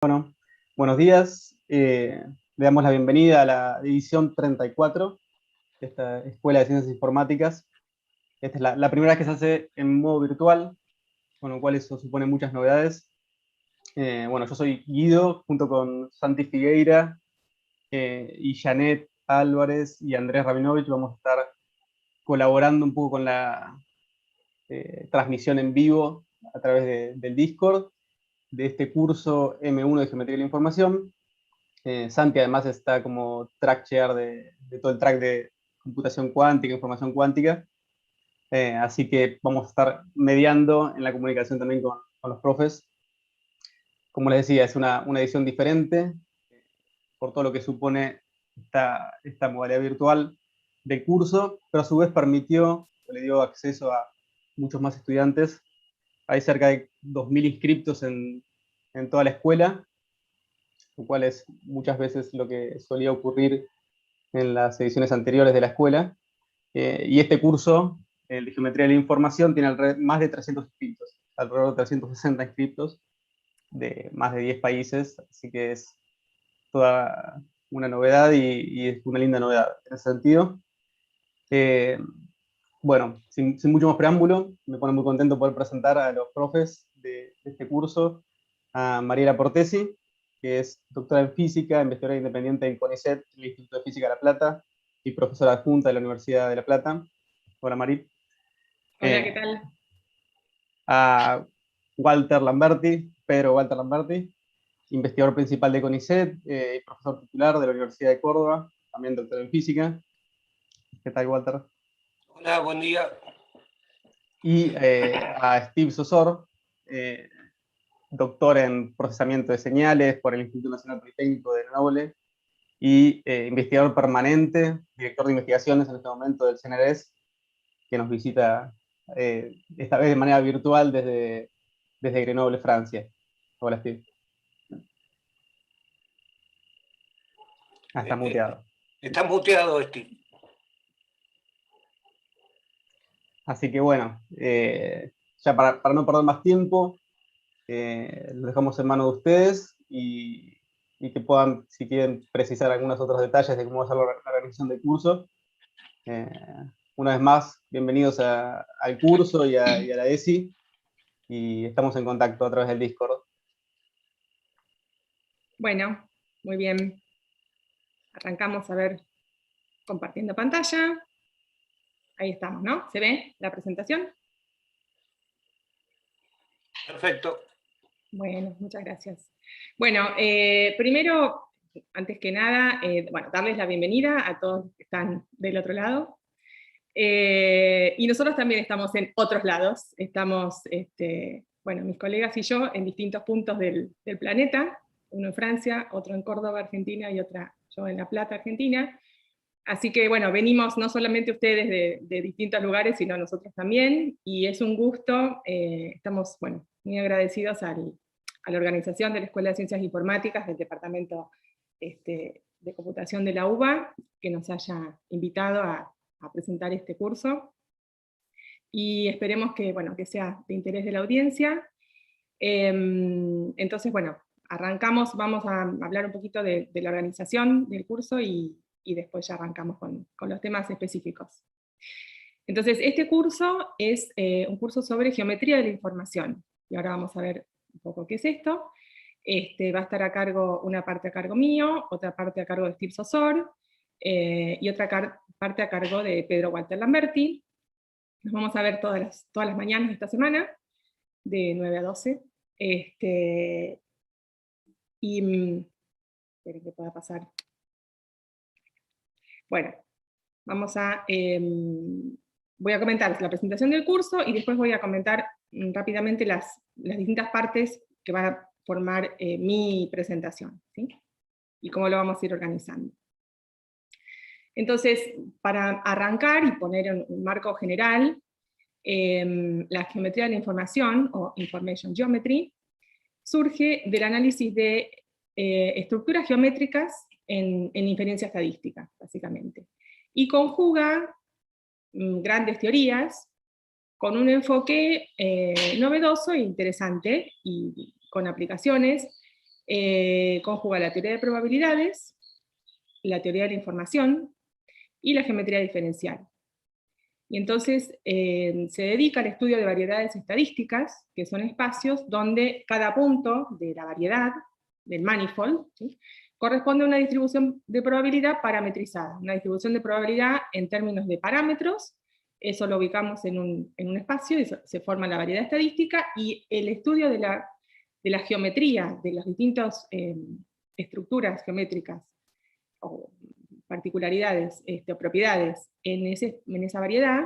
Bueno, buenos días. Le damos la bienvenida a la edición 34 de esta Escuela de Ciencias Informáticas. Esta es la primera vez que se hace en modo virtual, con lo cual eso supone muchas novedades. Bueno, yo soy Guido, junto con Santi Figueira y Janet Álvarez y Andrés Rabinovich. Vamos a estar colaborando un poco con la transmisión en vivo a través del Discord de este curso M1 de Geometría de la Información. Santi además está como track chair de todo el track de computación cuántica, información cuántica, así que vamos a estar mediando en la comunicación también con los profes. Como les decía, es una edición diferente por todo lo que supone esta modalidad virtual del curso, pero a su vez le dio acceso a muchos más estudiantes. Hay cerca de 2.000 inscriptos en toda la escuela, lo cual es muchas veces lo que solía ocurrir en las ediciones anteriores de la escuela. Y este curso, el de Geometría de la Información, tiene más de 300 inscriptos, alrededor de 360 inscriptos de más de 10 países, así que es toda una novedad y es una linda novedad en ese sentido. Bueno, sin mucho más preámbulo, me pone muy contento poder presentar a los profes de este curso, a Mariela Portesi, que es doctora en física, investigadora independiente en CONICET, el Instituto de Física de La Plata, y profesora adjunta de la Universidad de La Plata. Hola, Mari. Hola, ¿qué Eh, tal? a Walter Lamberti, Pedro Walter Lamberti, investigador principal de CONICET y profesor titular de la Universidad de Córdoba, también doctor en física. ¿Qué tal, Walter? Hola, buen día. Y a Steve Sosor, eh, doctor en procesamiento de señales por el Instituto Nacional Politécnico de Grenoble y investigador permanente, director de investigaciones en este momento del CNRS, que nos visita esta vez de manera virtual desde Grenoble, Francia. Hola, Steve. Ah, está muteado. Está muteado, Steve. Así que bueno, ya para no perder más tiempo, los dejamos en manos de ustedes y que puedan, si quieren, precisar algunos otros detalles de cómo va a ser la organización del curso. Eh, una vez más, bienvenidos al curso y a la ESI, y estamos en contacto a través del Discord. Bueno, muy bien. Arrancamos a ver compartiendo pantalla. Ahí estamos, ¿no? ¿Se ve la presentación? Perfecto. Bueno, muchas gracias. Bueno, primero, antes que nada, bueno, darles la bienvenida a todos los que están del otro lado. Y nosotros también estamos en otros lados. Estamos, bueno, mis colegas y yo en distintos puntos del planeta, uno en Francia, otro en Córdoba, Argentina, y yo en La Plata, Argentina. Así que bueno, venimos no solamente ustedes de distintos lugares, sino nosotros también, y es un gusto, estamos bueno, muy agradecidos a la organización de la Escuela de Ciencias Informáticas del Departamento de Computación de la UBA, que nos haya invitado a presentar este curso, y esperemos que, bueno, que sea de interés de la audiencia. Entonces, bueno, arrancamos, vamos a hablar un poquito de la organización del curso y después ya arrancamos con los temas específicos. Entonces, este curso es un curso sobre geometría de la información, y ahora vamos a ver un poco qué es esto. Va a estar a cargo, una parte a cargo mío, otra parte a cargo de Steve Sosor, y otra parte a cargo de Pedro Walter Lamberti. Nos vamos a ver todas las mañanas de esta semana, de 9 a 12. Esperen que pueda pasar. Bueno, voy a comentar la presentación del curso y después voy a comentar rápidamente las distintas partes que van a formar mi presentación, ¿sí? Y cómo lo vamos a ir organizando. Entonces, para arrancar y poner un marco general, la geometría de la información, o Information Geometry, surge del análisis de estructuras geométricas en inferencia estadística, básicamente. Y conjuga grandes teorías con un enfoque novedoso e interesante, y con aplicaciones conjuga la teoría de probabilidades, la teoría de la información y la geometría diferencial. Y entonces se dedica al estudio de variedades estadísticas, que son espacios donde cada punto de la variedad, del manifold, ¿sí?, corresponde a una distribución de probabilidad parametrizada, una distribución de probabilidad en términos de parámetros. Eso lo ubicamos en un espacio y se forma la variedad estadística, y el estudio de la geometría, de las distintas estructuras geométricas, o particularidades o propiedades en esa variedad,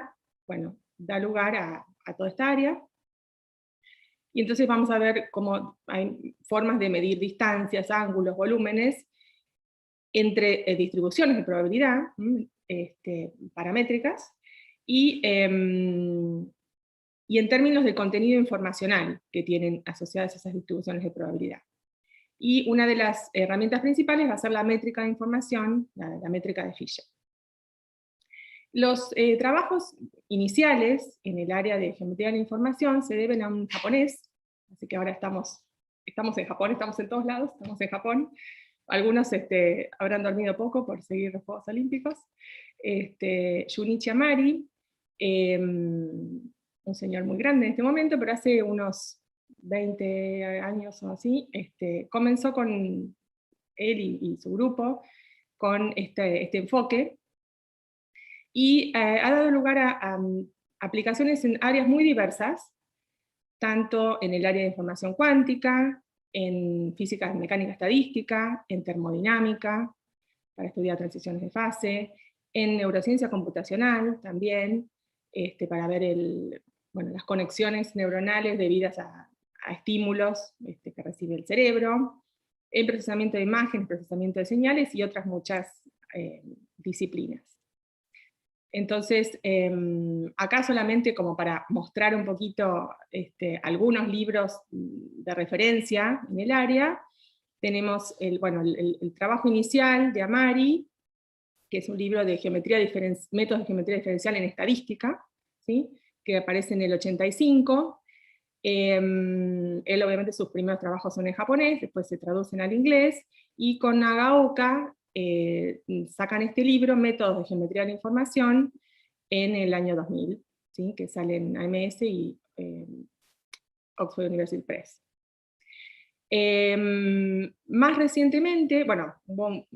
bueno, da lugar a toda esta área. Y entonces vamos a ver cómo hay formas de medir distancias, ángulos, volúmenes, entre distribuciones de probabilidad paramétricas, y en términos de contenido informacional que tienen asociadas esas distribuciones de probabilidad. Y una de las herramientas principales va a ser la métrica de información, la métrica de Fisher. Los trabajos iniciales en el área de geometría de la información se deben a un japonés, así que ahora estamos en Japón, estamos en todos lados, estamos en Japón. Algunos habrán dormido poco por seguir los Juegos Olímpicos. Junichi Amari, un señor muy grande en este momento, pero hace unos 20 años o así, comenzó con él y su grupo con este enfoque, y ha dado lugar a aplicaciones en áreas muy diversas, tanto en el área de información cuántica, en física mecánica estadística, en termodinámica, para estudiar transiciones de fase, en neurociencia computacional también, para ver las conexiones neuronales debidas a estímulos que recibe el cerebro, en procesamiento de imágenes, procesamiento de señales y otras muchas disciplinas. Entonces, acá solamente como para mostrar un poquito algunos libros de referencia en el área, tenemos el trabajo inicial de Amari, que es un libro de métodos de geometría diferencial en estadística, ¿sí?, que aparece en el 85. Él obviamente sus primeros trabajos son en japonés, después se traducen al inglés, y con Nagaoka sacan este libro, Métodos de Geometría de la Información, en el año 2000, ¿sí?, que sale en AMS y Oxford University Press. Más recientemente, bueno, hubo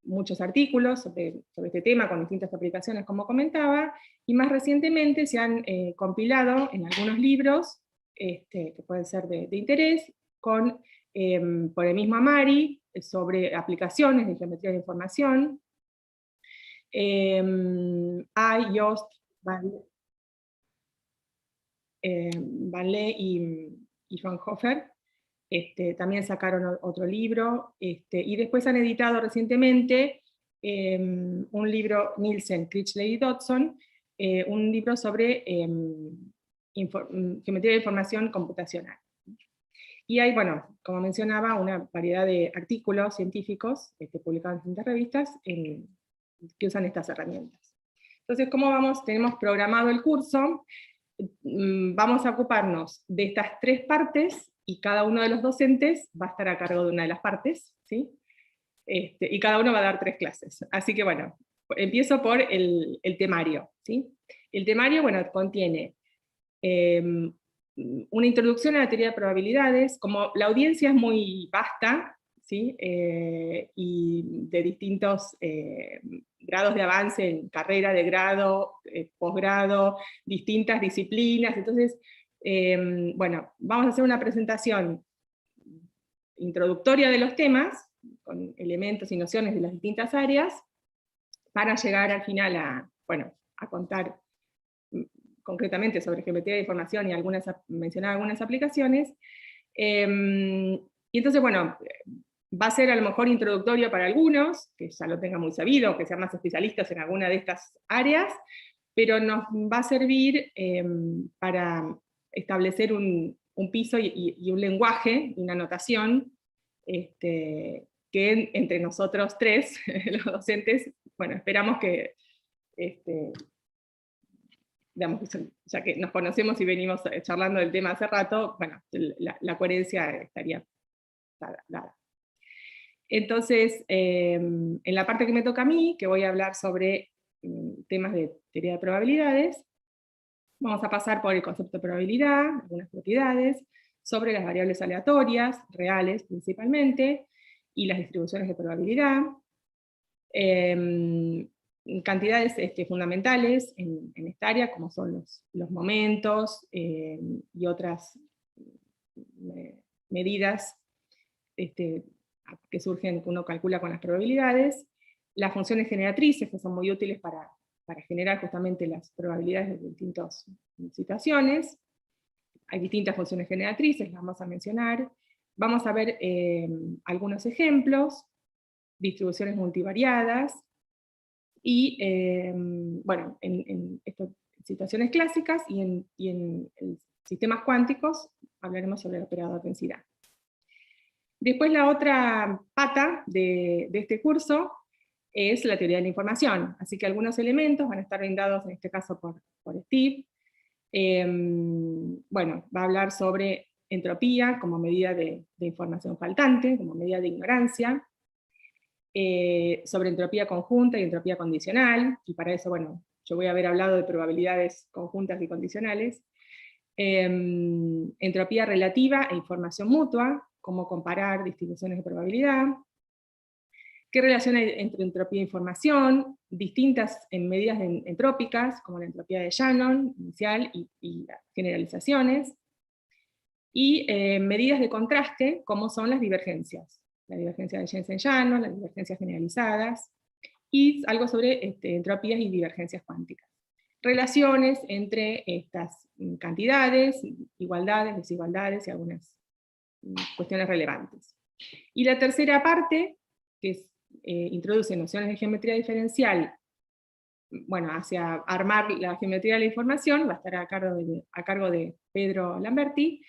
muchos artículos sobre este tema con distintas aplicaciones, como comentaba, y más recientemente se han compilado en algunos libros que pueden ser de interés, por el mismo Amari, sobre aplicaciones de geometría de información. Hay Jost, Vanlé y Fraunhofer, también sacaron otro libro, y después han editado recientemente un libro, Nielsen, Critchley y Dodson, un libro sobre geometría de información computacional. Y hay, bueno, como mencionaba, una variedad de artículos científicos publicados en distintas revistas que usan estas herramientas. Entonces, ¿cómo vamos? Tenemos programado el curso. Vamos a ocuparnos de estas tres partes, y cada uno de los docentes va a estar a cargo de una de las partes, ¿sí? Y cada uno va a dar 3 clases. Así que bueno, empiezo por el temario, ¿sí? El temario, bueno, contiene una introducción a la teoría de probabilidades. Como la audiencia es muy vasta, ¿sí?, y de distintos grados de avance en carrera de grado, posgrado, distintas disciplinas, entonces, bueno, vamos a hacer una presentación introductoria de los temas, con elementos y nociones de las distintas áreas, para llegar al final a contar concretamente sobre geometría de información y mencionar algunas aplicaciones. Y entonces, bueno, va a ser a lo mejor introductorio para algunos, que ya lo tengan muy sabido, que sean más especialistas en alguna de estas áreas, pero nos va a servir para establecer un piso y un lenguaje, una notación, que entre nosotros 3, los docentes, bueno, esperamos que, digamos, ya que nos conocemos y venimos charlando del tema hace rato, bueno, la coherencia estaría dada. Entonces, en la parte que me toca a mí, que voy a hablar sobre temas de teoría de probabilidades, vamos a pasar por el concepto de probabilidad, algunas propiedades, sobre las variables aleatorias, reales principalmente, y las distribuciones de probabilidad, cantidades fundamentales en esta área, como son los momentos y otras medidas que surgen, que uno calcula con las probabilidades, las funciones generatrices, que son muy útiles para generar justamente las probabilidades de distintas situaciones. Hay distintas funciones generatrices, las vamos a mencionar. Vamos a ver algunos ejemplos, distribuciones multivariadas, y bueno, en situaciones clásicas y en sistemas cuánticos hablaremos sobre el operador de densidad. Después la otra pata de este curso es la teoría de la información, así que algunos elementos van a estar brindados en este caso por Steve. Bueno, va a hablar sobre entropía como medida de información faltante, como medida de ignorancia, sobre entropía conjunta y entropía condicional, y para eso, bueno, yo voy a haber hablado de probabilidades conjuntas y condicionales, entropía relativa e información mutua, cómo comparar distribuciones de probabilidad, qué relación hay entre entropía e información, distintas medidas entrópicas, como la entropía de Shannon, inicial, y generalizaciones, y medidas de contraste, como son las divergencias, la divergencia de Jensen-Shannon, las divergencias generalizadas, y algo sobre entropías y divergencias cuánticas. Relaciones entre estas cantidades, igualdades, desigualdades y algunas cuestiones relevantes. Y la tercera parte, que introduce nociones de geometría diferencial, bueno, hacia armar la geometría de la información, va a estar a cargo de Pedro Lamberti.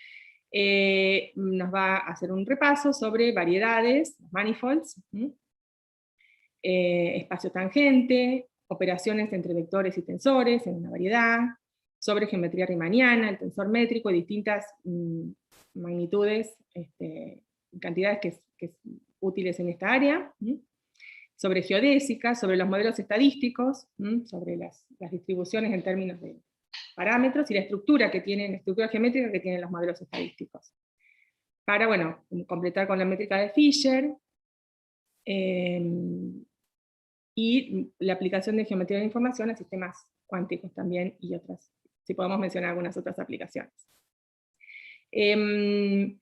Nos va a hacer un repaso sobre variedades, manifolds, espacio tangente, operaciones entre vectores y tensores en una variedad, sobre geometría riemanniana, el tensor métrico y distintas magnitudes, cantidades que útiles en esta área, sobre geodésica, sobre los modelos estadísticos, sobre las distribuciones en términos de parámetros y la estructura geométrica que tienen los modelos estadísticos. Para, bueno, completar con la métrica de Fisher, y la aplicación de geometría de la información a sistemas cuánticos también, y otras, si podemos mencionar algunas otras aplicaciones. El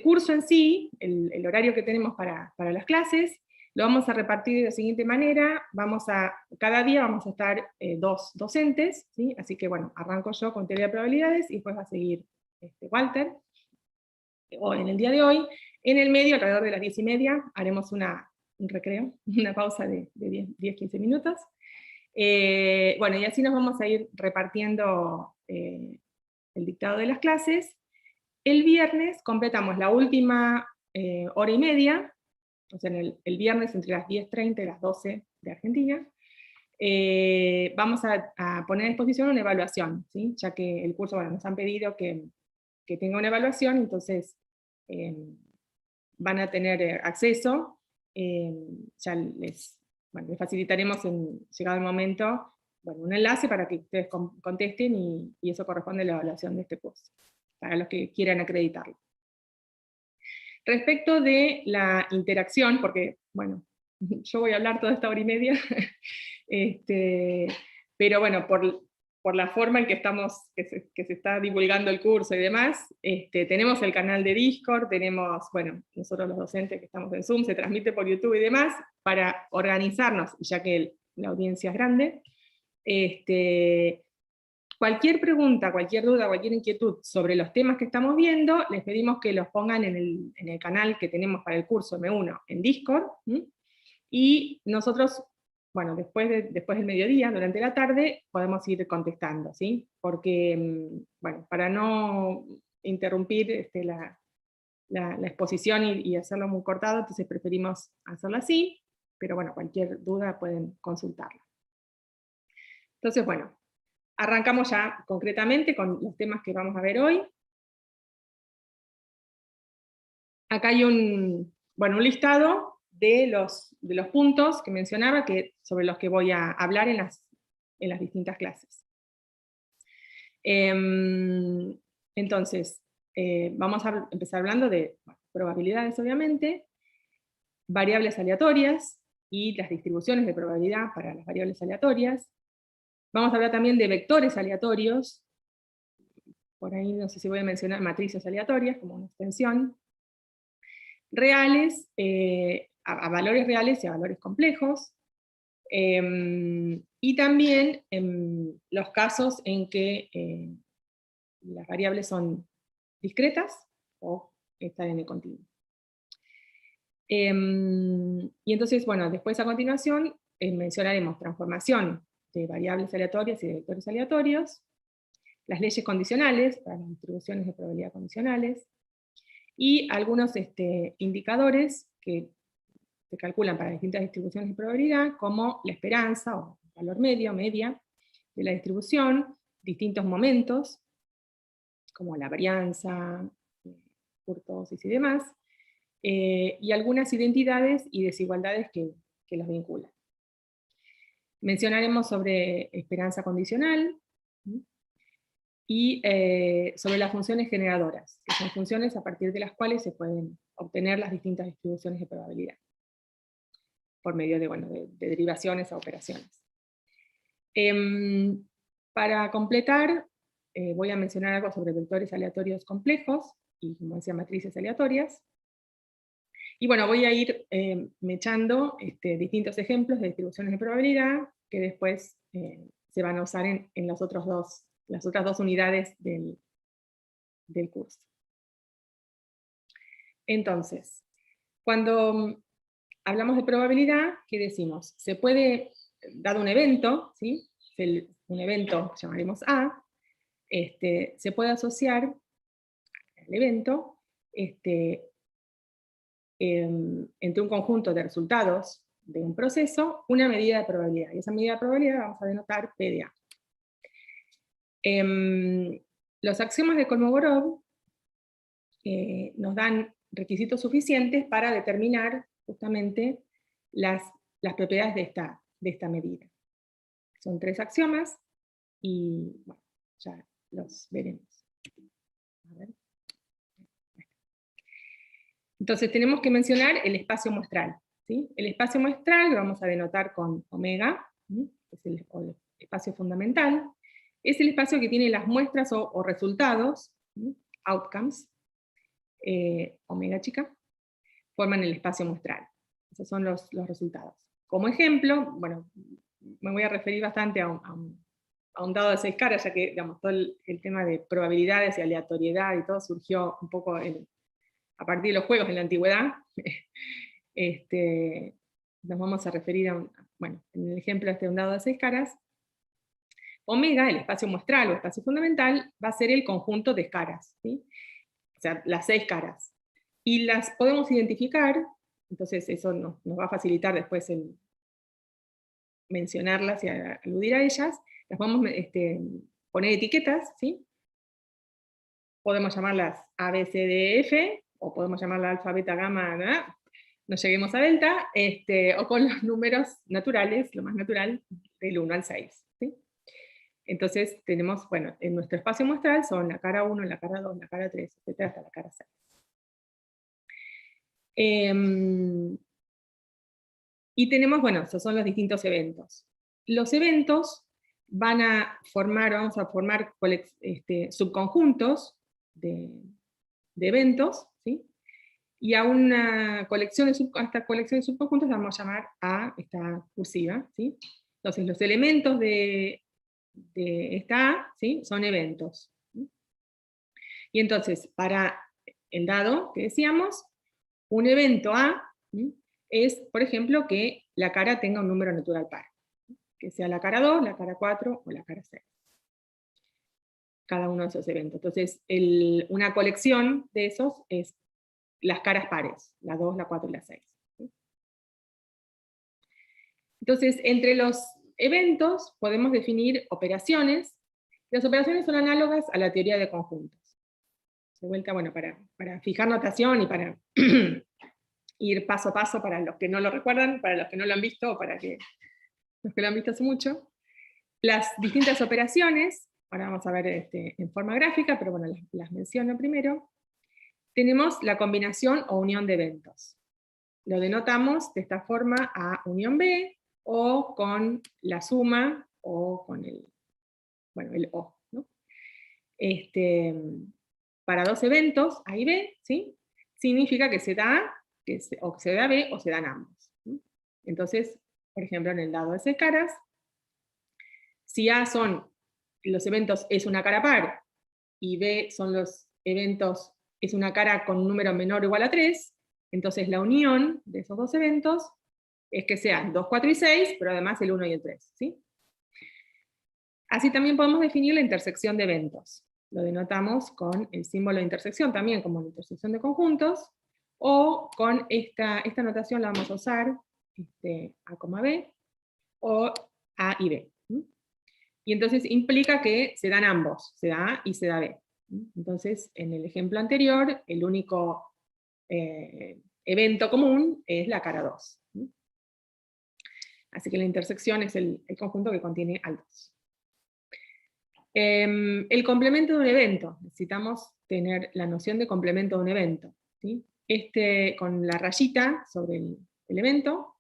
curso en sí, el horario que tenemos para las clases, lo vamos a repartir de la siguiente manera. Cada día vamos a estar dos docentes, ¿sí? Así que bueno, arranco yo con teoría de probabilidades, y después va a seguir Walter, o en el día de hoy. En el medio, alrededor de las 10:30, haremos un recreo, una pausa de 10-15 minutos. Bueno, y así nos vamos a ir repartiendo el dictado de las clases. El viernes completamos la última hora y media, o sea, el viernes entre las 10:30 y las 12 de Argentina. Vamos a poner a disposición una evaluación, ¿sí? Ya que el curso, bueno, nos han pedido que tenga una evaluación, entonces van a tener acceso, ya les facilitaremos, llegado el momento, bueno, un enlace para que ustedes contesten, y eso corresponde a la evaluación de este curso, para los que quieran acreditarlo. Respecto de la interacción, porque, bueno, yo voy a hablar toda esta hora y media, pero bueno, por la forma en que se está divulgando el curso y demás, tenemos el canal de Discord, tenemos, bueno, nosotros los docentes que estamos en Zoom, se transmite por YouTube y demás, para organizarnos, ya que la audiencia es grande. Cualquier pregunta, cualquier duda, cualquier inquietud sobre los temas que estamos viendo, les pedimos que los pongan en el canal que tenemos para el curso M1 en Discord, y nosotros, bueno, después del mediodía, durante la tarde, podemos ir contestando, ¿sí? Porque, bueno, para no interrumpir la exposición y hacerlo muy cortado, entonces preferimos hacerlo así, pero bueno, cualquier duda pueden consultarla. Entonces, bueno, arrancamos ya concretamente con los temas que vamos a ver hoy. acá hay un listado de los puntos que mencionaba, sobre los que voy a hablar en las distintas clases. Entonces, vamos a empezar hablando de probabilidades, obviamente, variables aleatorias y las distribuciones de probabilidad para las variables aleatorias. Vamos a hablar también de vectores aleatorios. Por ahí no sé si voy a mencionar matrices aleatorias como una extensión. Reales, a valores reales y a valores complejos. Y también los casos en que las variables son discretas o están en el continuo. Y entonces, bueno, después a continuación mencionaremos transformación de variables aleatorias y de vectores aleatorios, las leyes condicionales, para las distribuciones de probabilidad condicionales, y algunos indicadores que se calculan para distintas distribuciones de probabilidad, como la esperanza, o valor media de la distribución, distintos momentos, como la varianza, kurtosis y demás, y algunas identidades y desigualdades que los vinculan. Mencionaremos sobre esperanza condicional, y sobre las funciones generadoras, que son funciones a partir de las cuales se pueden obtener las distintas distribuciones de probabilidad, por medio de derivaciones a operaciones. Para completar, voy a mencionar algo sobre vectores aleatorios complejos, y como decía, matrices aleatorias. Y bueno, voy a ir mechando distintos ejemplos de distribuciones de probabilidad, que después se van a usar en las otras dos unidades del curso. Entonces, cuando hablamos de probabilidad, ¿qué decimos? Se puede, dado un evento, ¿sí? Un evento que llamaremos A, se puede asociar al evento entre un conjunto de resultados de un proceso, una medida de probabilidad. Y esa medida de probabilidad vamos a denotar P de A. Los axiomas de Kolmogorov nos dan requisitos suficientes para determinar justamente las propiedades de esta medida. Son 3 axiomas, y bueno, ya los veremos. A ver. Entonces tenemos que mencionar el espacio muestral, ¿sí? El espacio muestral lo vamos a denotar con omega, ¿sí? Es el espacio fundamental. Es el espacio que tiene las muestras o resultados, ¿sí? Outcomes, omega chica, forman el espacio muestral. Esos son los resultados. Como ejemplo, bueno, me voy a referir bastante a un dado de 6 caras, ya que digamos, todo el tema de probabilidades y aleatoriedad y todo surgió un poco a partir de los juegos en la antigüedad. Nos vamos a referir bueno, en el ejemplo de un dado de 6 caras. Omega, el espacio muestral o espacio fundamental, va a ser el conjunto de caras, ¿sí? O sea, las 6 caras. Y las podemos identificar, entonces eso nos va a facilitar después el mencionarlas y aludir a ellas. Las podemos poner etiquetas, ¿sí? Podemos llamarlas A, B, C, D, F, o podemos llamarla alfa, beta, gamma, no lleguemos a delta, o con los números naturales, lo más natural, del 1 al 6. ¿Sí? Entonces tenemos, bueno, en nuestro espacio muestral son la cara 1, la cara 2, la cara 3, etc., hasta la cara 6. Y tenemos, bueno, esos son los distintos eventos. Los eventos vamos a formar subconjuntos de eventos, ¿sí? Y a esta colección de subconjuntos la vamos a llamar a esta cursiva, ¿sí? Entonces los elementos de esta A, ¿sí? Son eventos. ¿Sí? Y entonces, para el dado que decíamos, un evento A, ¿sí? Es, por ejemplo, que la cara tenga un número natural par, que sea la cara 2, la cara 4 o la cara 6. Cada uno de esos eventos. Entonces, una colección de esos es las caras pares, la 2, la 4 y la 6. ¿Sí? Entonces, entre los eventos podemos definir operaciones. Las operaciones son análogas a la teoría de conjuntos. De vuelta, bueno, para fijar notación y para ir paso a paso para los que no lo recuerdan, para los que no lo han visto, o para los que lo han visto hace mucho. Las distintas operaciones, ahora vamos a ver en forma gráfica, pero bueno, las menciono primero. Tenemos la combinación o unión de eventos. Lo denotamos de esta forma A unión B, o con la suma, o con el O, ¿no? Para dos eventos, A y B, ¿sí? Significa que se da A, o se da B, o se dan ambos, ¿sí? Entonces, por ejemplo, en el dado de 6 caras, si A son los eventos es una cara par, y B son los eventos es una cara con un número menor o igual a 3, entonces la unión de esos dos eventos es que sean 2, 4 y 6, pero además el 1 y el 3, ¿sí? Así también podemos definir la intersección de eventos. Lo denotamos con el símbolo de intersección también, como la intersección de conjuntos, o con esta notación la vamos a usar, A, B, o A y B. Y entonces implica que se dan ambos, se da A y se da B. Entonces, en el ejemplo anterior, el único evento común es la cara 2. Así que la intersección es el conjunto que contiene al 2. El complemento de un evento. Necesitamos tener la noción de complemento de un evento, ¿sí? Con la rayita sobre el evento,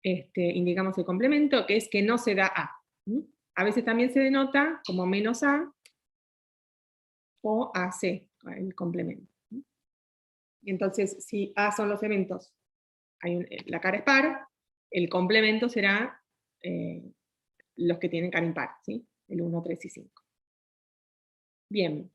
indicamos el complemento, que es que no se da A. A veces también se denota como menos A o AC, el complemento. Y entonces, si A son los eventos, la cara es par, el complemento será los que tienen cara impar, ¿sí? El 1, 3 y 5. Bien.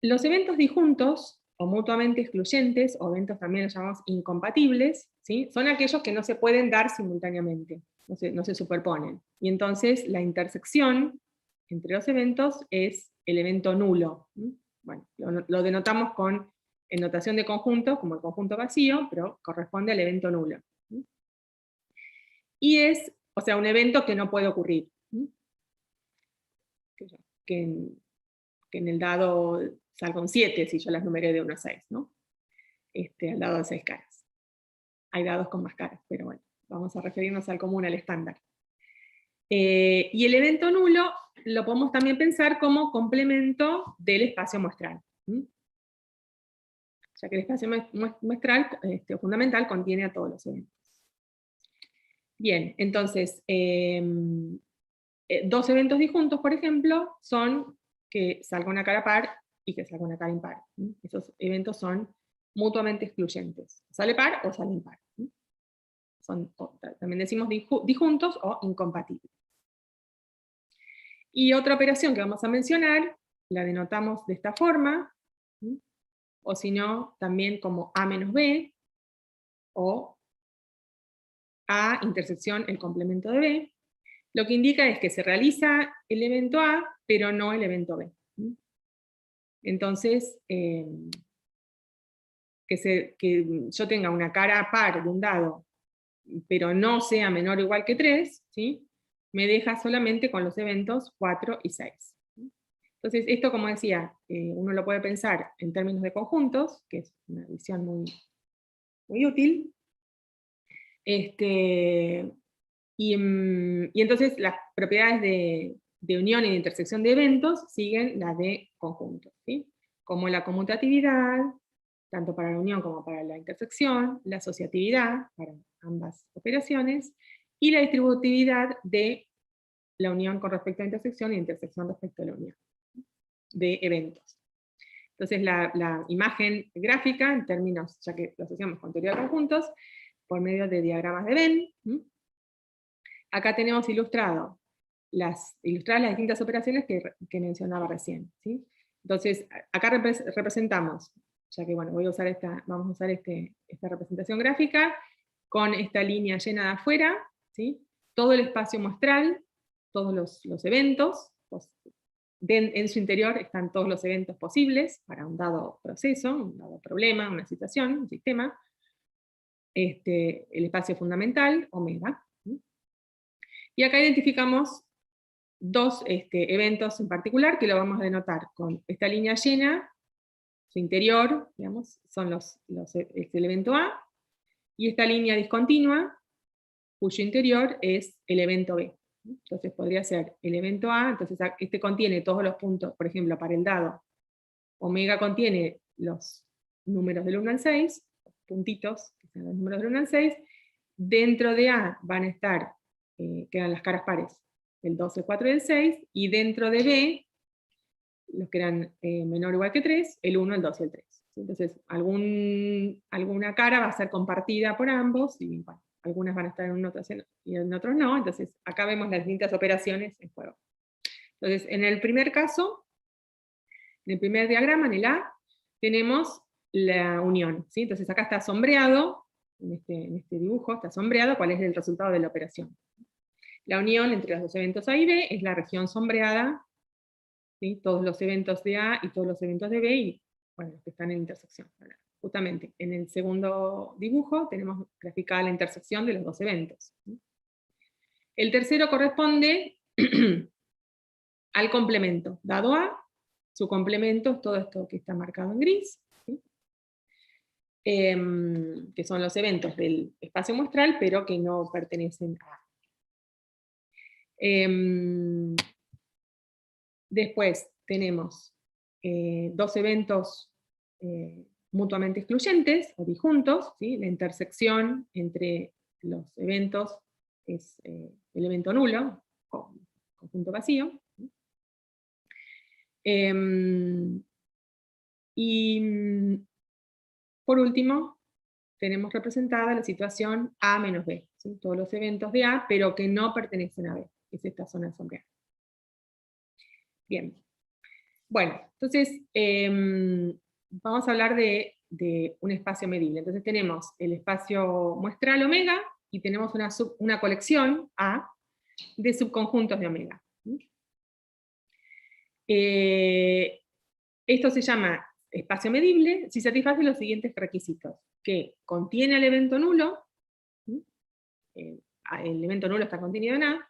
Los eventos disjuntos, o mutuamente excluyentes, o eventos también los llamamos incompatibles, ¿sí? Son aquellos que no se pueden dar simultáneamente, no se superponen. Y entonces la intersección entre los eventos es el evento nulo. Bueno, lo denotamos en notación de conjunto, como el conjunto vacío, pero corresponde al evento nulo. Y es, o sea, un evento que no puede ocurrir. Que en el dado salga un 7, si yo las numeré de 1 a 6, ¿no? Al dado de 6 caras. Hay dados con más caras, pero bueno, vamos a referirnos al común, al estándar. Y el evento nulo lo podemos también pensar como complemento del espacio muestral. Ya que el espacio muestral fundamental contiene a todos los eventos. Bien, entonces, dos eventos disjuntos, por ejemplo, son que salga una cara par y que salga una cara impar. Esos eventos son mutuamente excluyentes. Sale par o sale impar. También decimos disjuntos o incompatibles. Y otra operación que vamos a mencionar, la denotamos de esta forma, o si no, también como A menos B, o A intersección el complemento de B, lo que indica es que se realiza el evento A, pero no el evento B. Entonces, que yo tenga una cara par de un dado, pero no sea menor o igual que 3, ¿sí? Me deja solamente con los eventos 4 y 6. Entonces, esto, como decía, uno lo puede pensar en términos de conjuntos, que es una visión muy, muy útil. Y entonces las propiedades de unión y de intersección de eventos siguen las de conjuntos, ¿sí? Como la conmutatividad, tanto para la unión como para la intersección, la asociatividad para ambas operaciones, y la distributividad de la unión con respecto a la intersección y la intersección respecto a la unión de eventos. Entonces la imagen gráfica, en términos, ya que lo asociamos con teoría de conjuntos, por medio de diagramas de Venn. Acá tenemos ilustradas las distintas operaciones que mencionaba recién, ¿sí? Entonces, acá representamos, ya que bueno, vamos a usar esta representación gráfica, con esta línea llena de afuera, ¿sí? Todo el espacio muestral, todos los eventos, en su interior están todos los eventos posibles para un dado proceso, un dado problema, una situación, un sistema. El espacio fundamental, omega. Y acá identificamos dos eventos en particular, que lo vamos a denotar con esta línea llena, su interior, digamos, son es el evento A, y esta línea discontinua, cuyo interior es el evento B. Entonces podría ser el evento A, entonces este contiene todos los puntos, por ejemplo, para el dado, omega contiene los números del 1 al 6, puntitos, que son los números del 1 al 6, dentro de A van a estar, quedan las caras pares, el 2, el 4 y el 6, y dentro de B, los que eran menor o igual que 3, el 1, el 2 y el 3. Entonces, alguna cara va a ser compartida por ambos, y bueno, algunas van a estar en un otro y en otros no, entonces acá vemos las distintas operaciones en juego. Entonces, en el primer caso, en el primer diagrama, en el A, tenemos la unión, ¿sí? Entonces acá está sombreado, en este dibujo está sombreado cuál es el resultado de la operación. La unión entre los dos eventos A y B es la región sombreada, ¿sí? Todos los eventos de A y todos los eventos de B, y bueno, los que están en intersección. Justamente en el segundo dibujo tenemos graficada la intersección de los dos eventos. El tercero corresponde al complemento. Dado A, su complemento es todo esto que está marcado en gris, ¿sí? Que son los eventos del espacio muestral, pero que no pertenecen a A. Después tenemos dos eventos mutuamente excluyentes o disjuntos, ¿sí? La intersección entre los eventos es el evento nulo, conjunto vacío. Y por último, tenemos representada la situación A menos B, ¿sí? Todos los eventos de A, pero que no pertenecen a B, es esta zona sombreada. Bien. Bueno, entonces vamos a hablar de un espacio medible. Entonces tenemos el espacio muestral omega y tenemos una colección A de subconjuntos de omega. Esto se llama espacio medible si satisface los siguientes requisitos: que contiene el evento nulo, el evento nulo está contenido en A.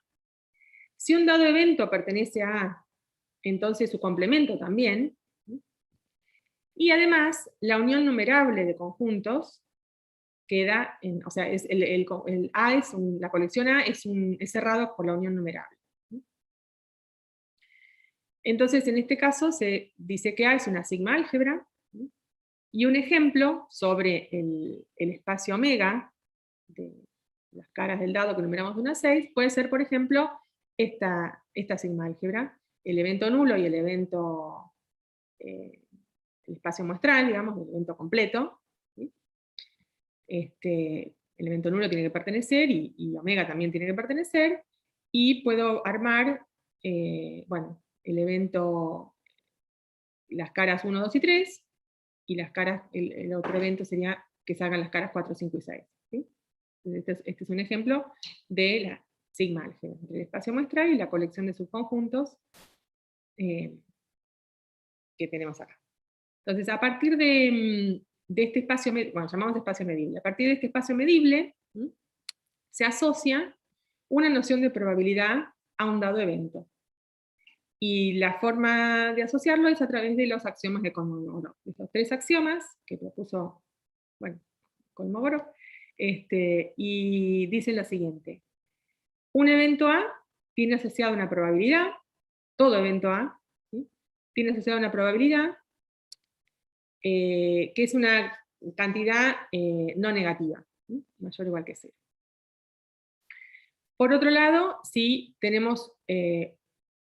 Si un dado evento pertenece a A, entonces su complemento también. Y además, la unión numerable de conjuntos queda en, o sea, el A es la colección A es cerrado por la unión numerable. Entonces, en este caso se dice que A es una sigma álgebra, y un ejemplo sobre el espacio omega de las caras del dado que numeramos de 1 a 6 puede ser, por ejemplo, esta sigma álgebra, el evento nulo y el evento, el espacio muestral, digamos, el evento completo, ¿sí? El evento nulo tiene que pertenecer, y omega también tiene que pertenecer, y puedo armar, bueno, el evento, las caras 1, 2 y 3, y las caras, el otro evento sería que salgan las caras 4, 5 y 6. ¿Sí? Este es un ejemplo de la sigma álgebra, entre el espacio muestral y la colección de subconjuntos que tenemos acá. Entonces, a partir de este espacio, bueno, llamamos espacio medible, a partir de este espacio medible, se asocia una noción de probabilidad a un dado evento. Y la forma de asociarlo es a través de los axiomas de Kolmogorov. Estos tres axiomas que propuso, bueno, Kolmogorov, y dicen lo siguiente: un evento A tiene asociada una probabilidad, todo evento A, ¿sí? Tiene asociada una probabilidad que es una cantidad no negativa, ¿sí? Mayor o igual que 0. Por otro lado, si tenemos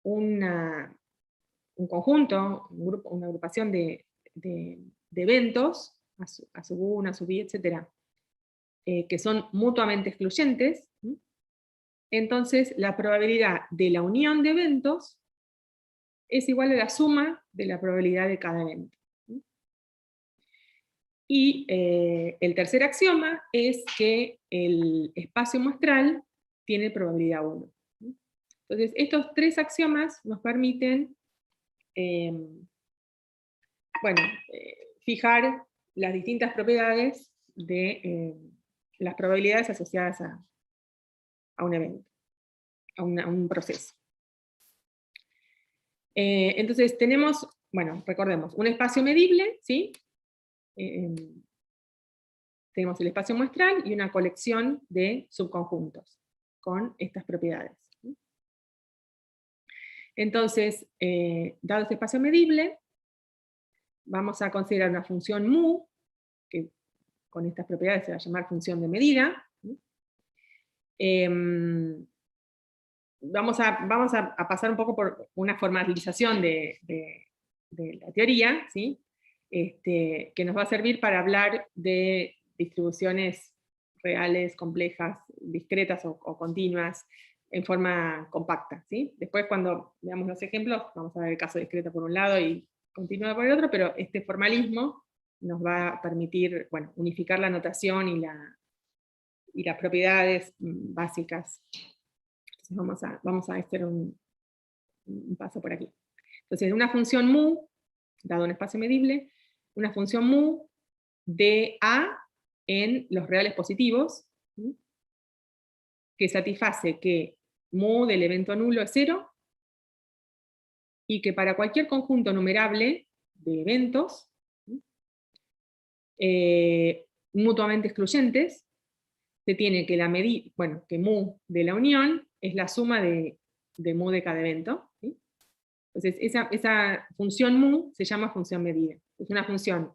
un conjunto, una agrupación de eventos, a sub 1, a sub i, etc., que son mutuamente excluyentes, entonces la probabilidad de la unión de eventos es igual a la suma de la probabilidad de cada evento. Y el tercer axioma es que el espacio muestral tiene probabilidad 1. Entonces, estos tres axiomas nos permiten bueno, fijar las distintas propiedades de las probabilidades asociadas a un evento, a un proceso. Entonces tenemos, bueno, recordemos, un espacio medible, ¿sí? Tenemos el espacio muestral y una colección de subconjuntos con estas propiedades. Entonces, dado este espacio medible, vamos a considerar una función mu, que con estas propiedades se va a llamar función de medida. Vamos a pasar un poco por una formalización de la teoría, ¿sí? Que nos va a servir para hablar de distribuciones reales, complejas, discretas o continuas, en forma compacta, ¿sí? Después, cuando veamos los ejemplos, vamos a ver el caso discreto por un lado y continua por el otro, pero este formalismo nos va a permitir, bueno, unificar la notación y las propiedades básicas. Entonces vamos a hacer un paso por aquí. Entonces, una función mu, dado un espacio medible, una función mu de A en los reales positivos, ¿sí? Que satisface que mu del evento nulo es 0, y que para cualquier conjunto numerable de eventos, ¿sí? Mutuamente excluyentes, se tiene que que mu de la unión es la suma de mu de cada evento, ¿sí? Entonces, esa función mu se llama función medida. Es una función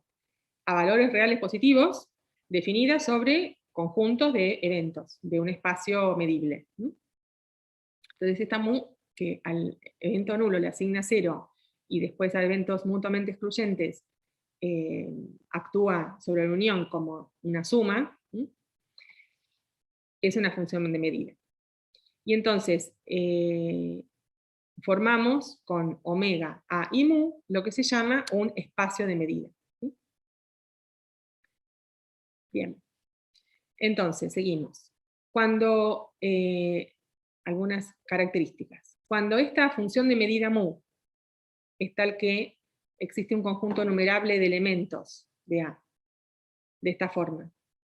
a valores reales positivos definida sobre conjuntos de eventos, de un espacio medible. Entonces, esta mu, que al evento nulo le asigna 0, y después a eventos mutuamente excluyentes actúa sobre la unión como una suma, es una función de medida. Y entonces, formamos con omega, a y mu, lo que se llama un espacio de medida. ¿Sí? Bien. Entonces, seguimos. Cuando, algunas características. Cuando esta función de medida mu es tal que existe un conjunto numerable de elementos de A, de esta forma,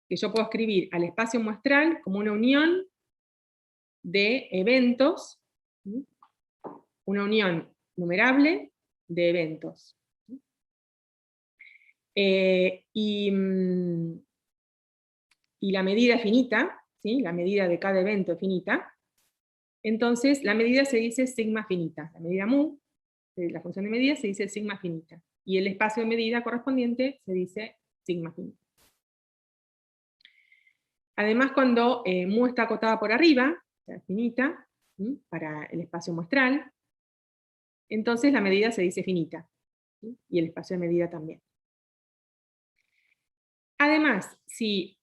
que yo puedo escribir al espacio muestral como una unión de eventos, ¿sí? Una unión numerable de eventos. Y la medida es finita, ¿sí? La medida de cada evento es finita. Entonces, la medida se dice sigma finita. La medida mu, la función de medida, se dice sigma finita. Y el espacio de medida correspondiente se dice sigma finita. Además, cuando mu está acotada por arriba, o sea, finita, ¿sí? Para el espacio muestral, entonces la medida se dice finita, ¿sí? Y el espacio de medida también. Además, si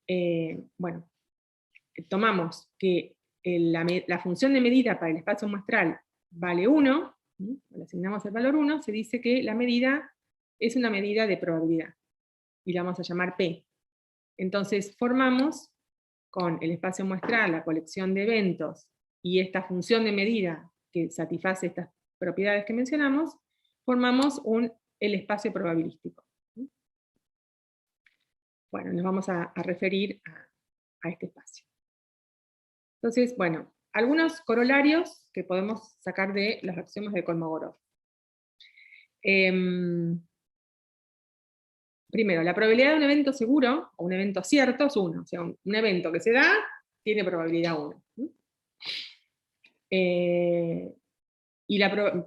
tomamos que la función de medida para el espacio muestral vale 1, ¿sí? Le asignamos el valor 1, se dice que la medida es una medida de probabilidad, y la vamos a llamar P. Entonces formamos con el espacio muestral, la colección de eventos, y esta función de medida que satisface estas propiedades que mencionamos, formamos el espacio probabilístico. Bueno, nos vamos a referir a este espacio. Entonces, bueno, algunos corolarios que podemos sacar de los axiomas de Kolmogorov. Primero, la probabilidad de un evento seguro, o un evento cierto, es 1. O sea, un evento que se da, tiene probabilidad 1. Y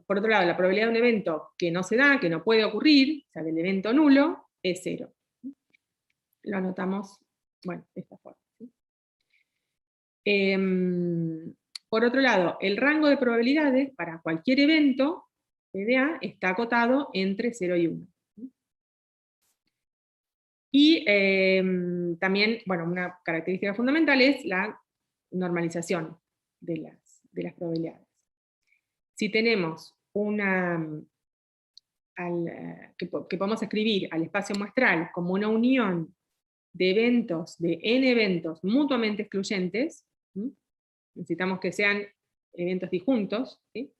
por otro lado, la probabilidad de un evento que no se da, que no puede ocurrir, o sea, del evento nulo, es 0. Lo anotamos, bueno, de esta forma. Por otro lado, el rango de probabilidades para cualquier evento PDA está acotado entre 0 y 1. Y también, bueno, una característica fundamental es la normalización de las probabilidades. Si tenemos que podemos escribir al espacio muestral como una unión de eventos, de n eventos mutuamente excluyentes, ¿sí? Necesitamos que sean eventos disjuntos, ¿sí?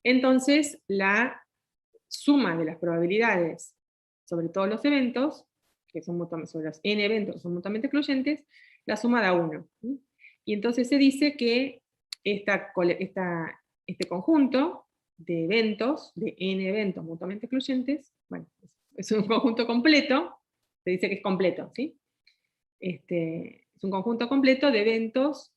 Entonces la suma de las probabilidades sobre todos los eventos, que son sobre los n eventos que son mutuamente excluyentes, la suma da 1. Y entonces se dice que este conjunto de eventos, de n eventos mutuamente excluyentes, bueno, es un conjunto completo, se dice que es completo, ¿sí? Es un conjunto completo de eventos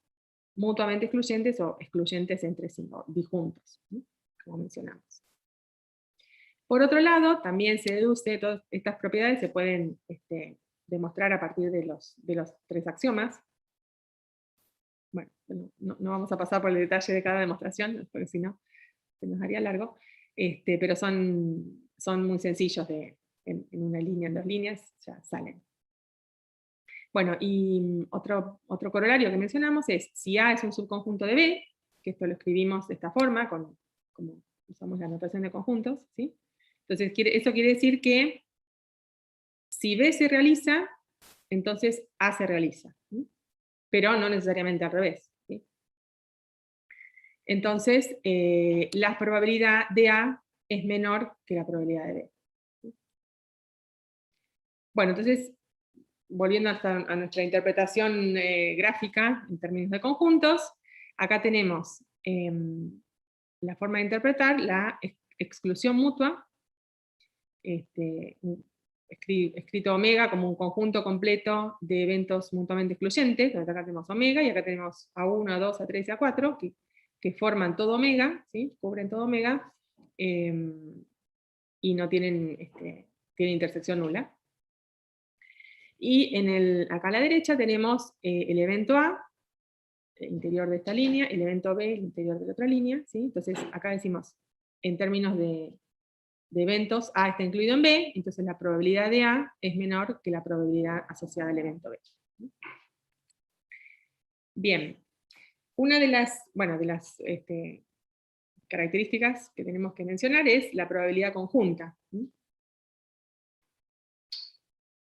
mutuamente excluyentes o excluyentes entre sí, o disjuntos, ¿sí? Como mencionamos. Por otro lado, también se deduce, todas estas propiedades se pueden demostrar a partir de los 3 axiomas. Bueno, no vamos a pasar por el detalle de cada demostración, porque si no, se nos haría largo, pero son muy sencillos en una línea, en 2 líneas, ya salen. Bueno, y otro corolario que mencionamos es, si A es un subconjunto de B, que esto lo escribimos de esta forma, como usamos la notación de conjuntos, ¿sí? Entonces, eso quiere decir que si B se realiza, entonces A se realiza, ¿sí? Pero no necesariamente al revés, ¿sí? Entonces, la probabilidad de A es menor que la probabilidad de B, ¿sí? Bueno, entonces, volviendo a nuestra interpretación gráfica en términos de conjuntos, acá tenemos la forma de interpretar la exclusión mutua, escrito omega como un conjunto completo de eventos mutuamente excluyentes, donde acá tenemos omega, y acá tenemos A1, A2, A3 y A4, que forman todo omega, ¿sí? Cubren todo omega, y no tienen intersección nula. Y acá a la derecha tenemos el evento A, el interior de esta línea, el evento B, el interior de la otra línea, ¿sí? Entonces acá decimos, en términos de eventos, A está incluido en B, entonces la probabilidad de A es menor que la probabilidad asociada al evento B. Bien, una de las características que tenemos que mencionar es la probabilidad conjunta.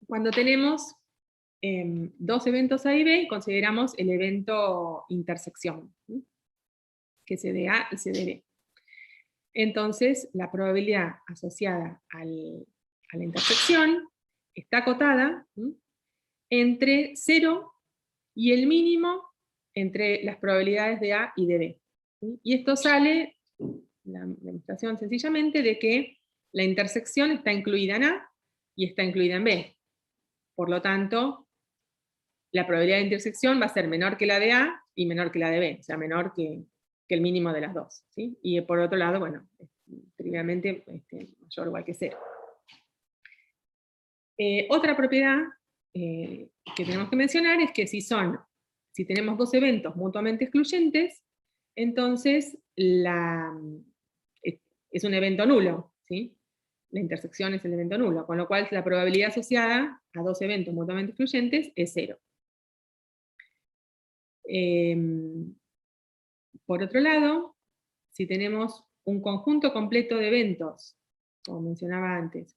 Cuando tenemos 2 eventos A y B, consideramos el evento intersección, ¿sí? Que se dé A y se dé B. Entonces, la probabilidad asociada a la intersección está acotada, ¿sí? Entre 0 y el mínimo entre las probabilidades de A y de B, ¿sí? Y esto sale, la demostración sencillamente, de que la intersección está incluida en A y está incluida en B. Por lo tanto, la probabilidad de intersección va a ser menor que la de A y menor que la de B, o sea, menor que el mínimo de las dos, ¿sí? Y por otro lado, bueno, trivialmente mayor o igual que 0. Otra propiedad que tenemos que mencionar es que si tenemos 2 eventos mutuamente excluyentes, entonces es un evento nulo, ¿sí? La intersección es el evento nulo, con lo cual la probabilidad asociada a 2 eventos mutuamente excluyentes es 0. Por otro lado, si tenemos un conjunto completo de eventos, como mencionaba antes,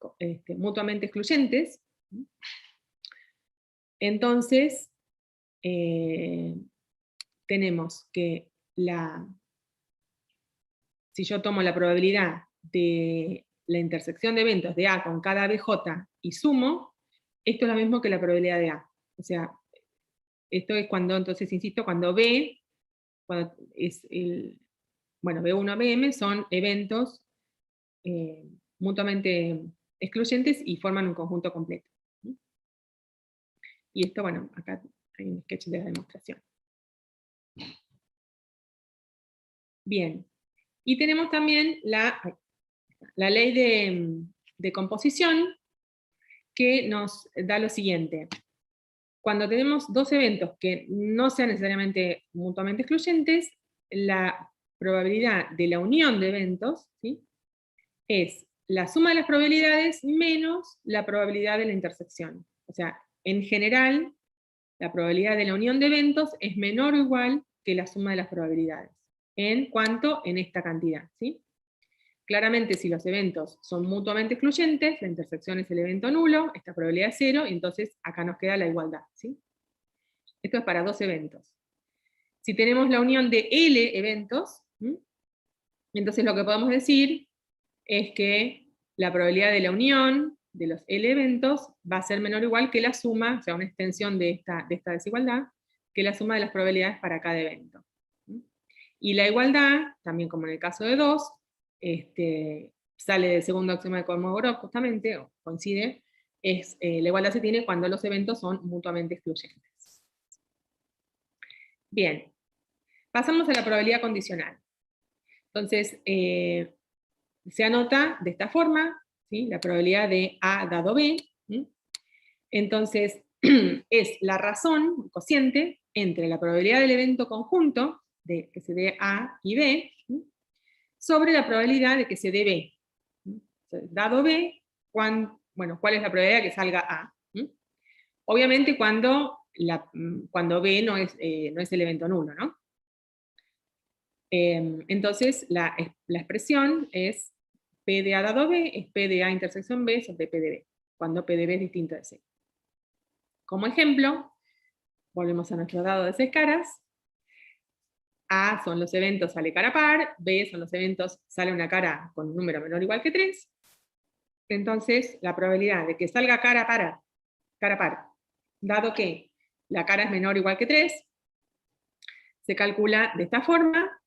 mutuamente excluyentes, entonces tenemos que si yo tomo la probabilidad de la intersección de eventos de A con cada BJ y sumo, esto es lo mismo que la probabilidad de A. O sea, esto es cuando, entonces, insisto, cuando B1, BM son eventos mutuamente excluyentes y forman un conjunto completo. Y esto, bueno, acá hay un sketch de la demostración. Bien. Y tenemos también la ley de composición, que nos da lo siguiente. Cuando tenemos 2 eventos que no sean necesariamente mutuamente excluyentes, la probabilidad de la unión de eventos, ¿sí?, es la suma de las probabilidades menos la probabilidad de la intersección. O sea, en general, la probabilidad de la unión de eventos es menor o igual que la suma de las probabilidades. ¿En cuánto? En esta cantidad, ¿sí? Claramente, si los eventos son mutuamente excluyentes, la intersección es el evento nulo, esta probabilidad es 0, y entonces acá nos queda la igualdad, ¿sí? Esto es para 2 eventos. Si tenemos la unión de L eventos, entonces lo que podemos decir es que la probabilidad de la unión de los L eventos va a ser menor o igual que la suma, o sea, una extensión de esta desigualdad, que la suma de las probabilidades para cada evento. Y la igualdad, también como en el caso de 2, sale del segundo axioma de Kolmogorov justamente, o coincide, es la igualdad se tiene cuando los eventos son mutuamente excluyentes. Bien, pasamos a la probabilidad condicional. Entonces, se anota de esta forma, ¿sí? La probabilidad de A dado B. ¿Sí? Entonces, es la razón, el cociente, entre la probabilidad del evento conjunto, de que se dé A y B, ¿sí? Sobre la probabilidad de que se dé B. ¿Sí? Entonces, dado B, ¿cuál es la probabilidad de que salga A? ¿Sí? Obviamente cuando B no es el evento nulo, ¿no? Entonces, la expresión es P de A dado B, es P de A intersección B sobre P de B, cuando P de B es distinto de C. Como ejemplo, volvemos a nuestro dado de 6 caras. A son los eventos sale cara par, B son los eventos sale una cara con un número menor o igual que 3. Entonces, la probabilidad de que salga cara par, dado que la cara es menor o igual que 3, se calcula de esta forma.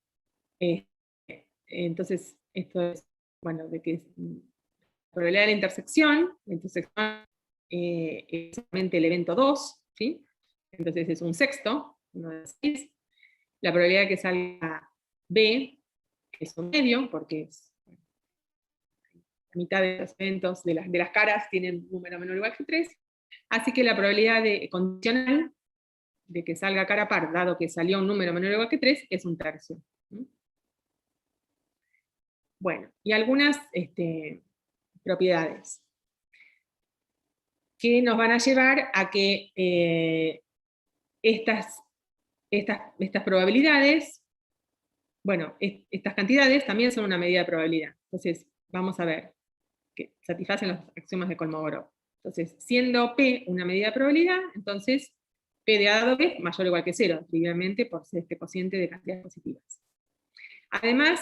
Entonces, esto es, de que la probabilidad de la intersección es solamente el evento 2, ¿sí? Entonces es un sexto, 1 de 6. La probabilidad de que salga B es un medio, porque es, la mitad de los eventos de las caras tienen un número menor o igual que 3. Así que la probabilidad condicional de que salga cara par, dado que salió un número menor o igual que 3, es un tercio. Bueno, y algunas propiedades que nos van a llevar a que estas probabilidades, estas cantidades también son una medida de probabilidad. Entonces, vamos a ver que satisfacen los axiomas de Kolmogorov. Entonces, siendo P una medida de probabilidad, entonces P de A dado B mayor o igual que 0, trivialmente por ser este cociente de cantidades positivas. Además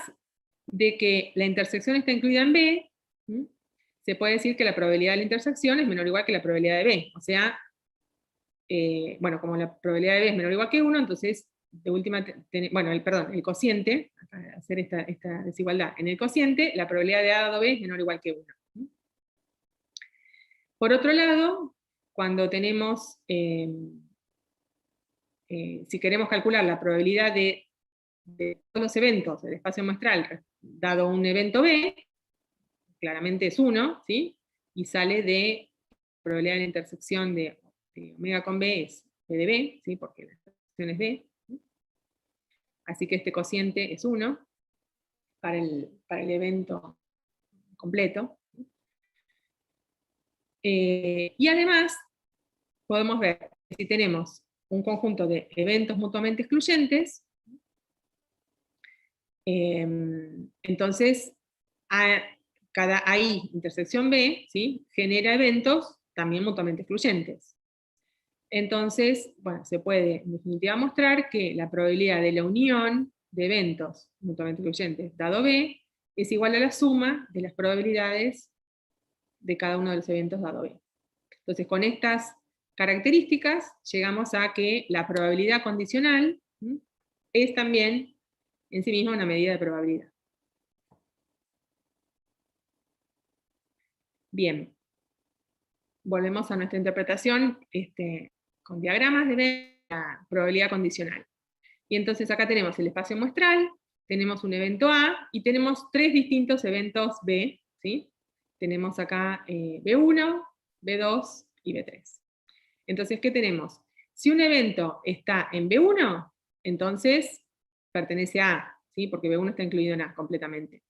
de que la intersección está incluida en B, se puede decir que la probabilidad de la intersección es menor o igual que la probabilidad de B. O sea, como la probabilidad de B es menor o igual que 1, entonces, de última, el cociente, para hacer esta desigualdad, en el cociente, la probabilidad de A dado B es menor o igual que 1. Por otro lado, cuando tenemos, si queremos calcular la probabilidad de todos los eventos del espacio muestral, dado un evento B, claramente es 1, ¿sí? Y sale de la probabilidad de la intersección de omega con B es P de B, ¿sí? Porque la intersección es B. ¿Sí? Así que este cociente es 1 para el evento completo. Y además, podemos ver que si tenemos un conjunto de eventos mutuamente excluyentes, entonces cada AI intersección B, ¿sí? Genera eventos también mutuamente excluyentes. Entonces, se puede en definitiva mostrar que la probabilidad de la unión de eventos mutuamente excluyentes dado B es igual a la suma de las probabilidades de cada uno de los eventos dado B. Entonces, con estas características, llegamos a que la probabilidad condicional es también en sí misma una medida de probabilidad. Bien, volvemos a nuestra interpretación con diagramas de la probabilidad condicional. Y entonces acá tenemos el espacio muestral, tenemos un evento A, y tenemos 3 distintos eventos B, ¿sí? Tenemos acá B1, B2 y B3. Entonces, ¿qué tenemos? Si un evento está en B1, entonces pertenece a A, ¿sí? Porque B1 está incluido en A completamente.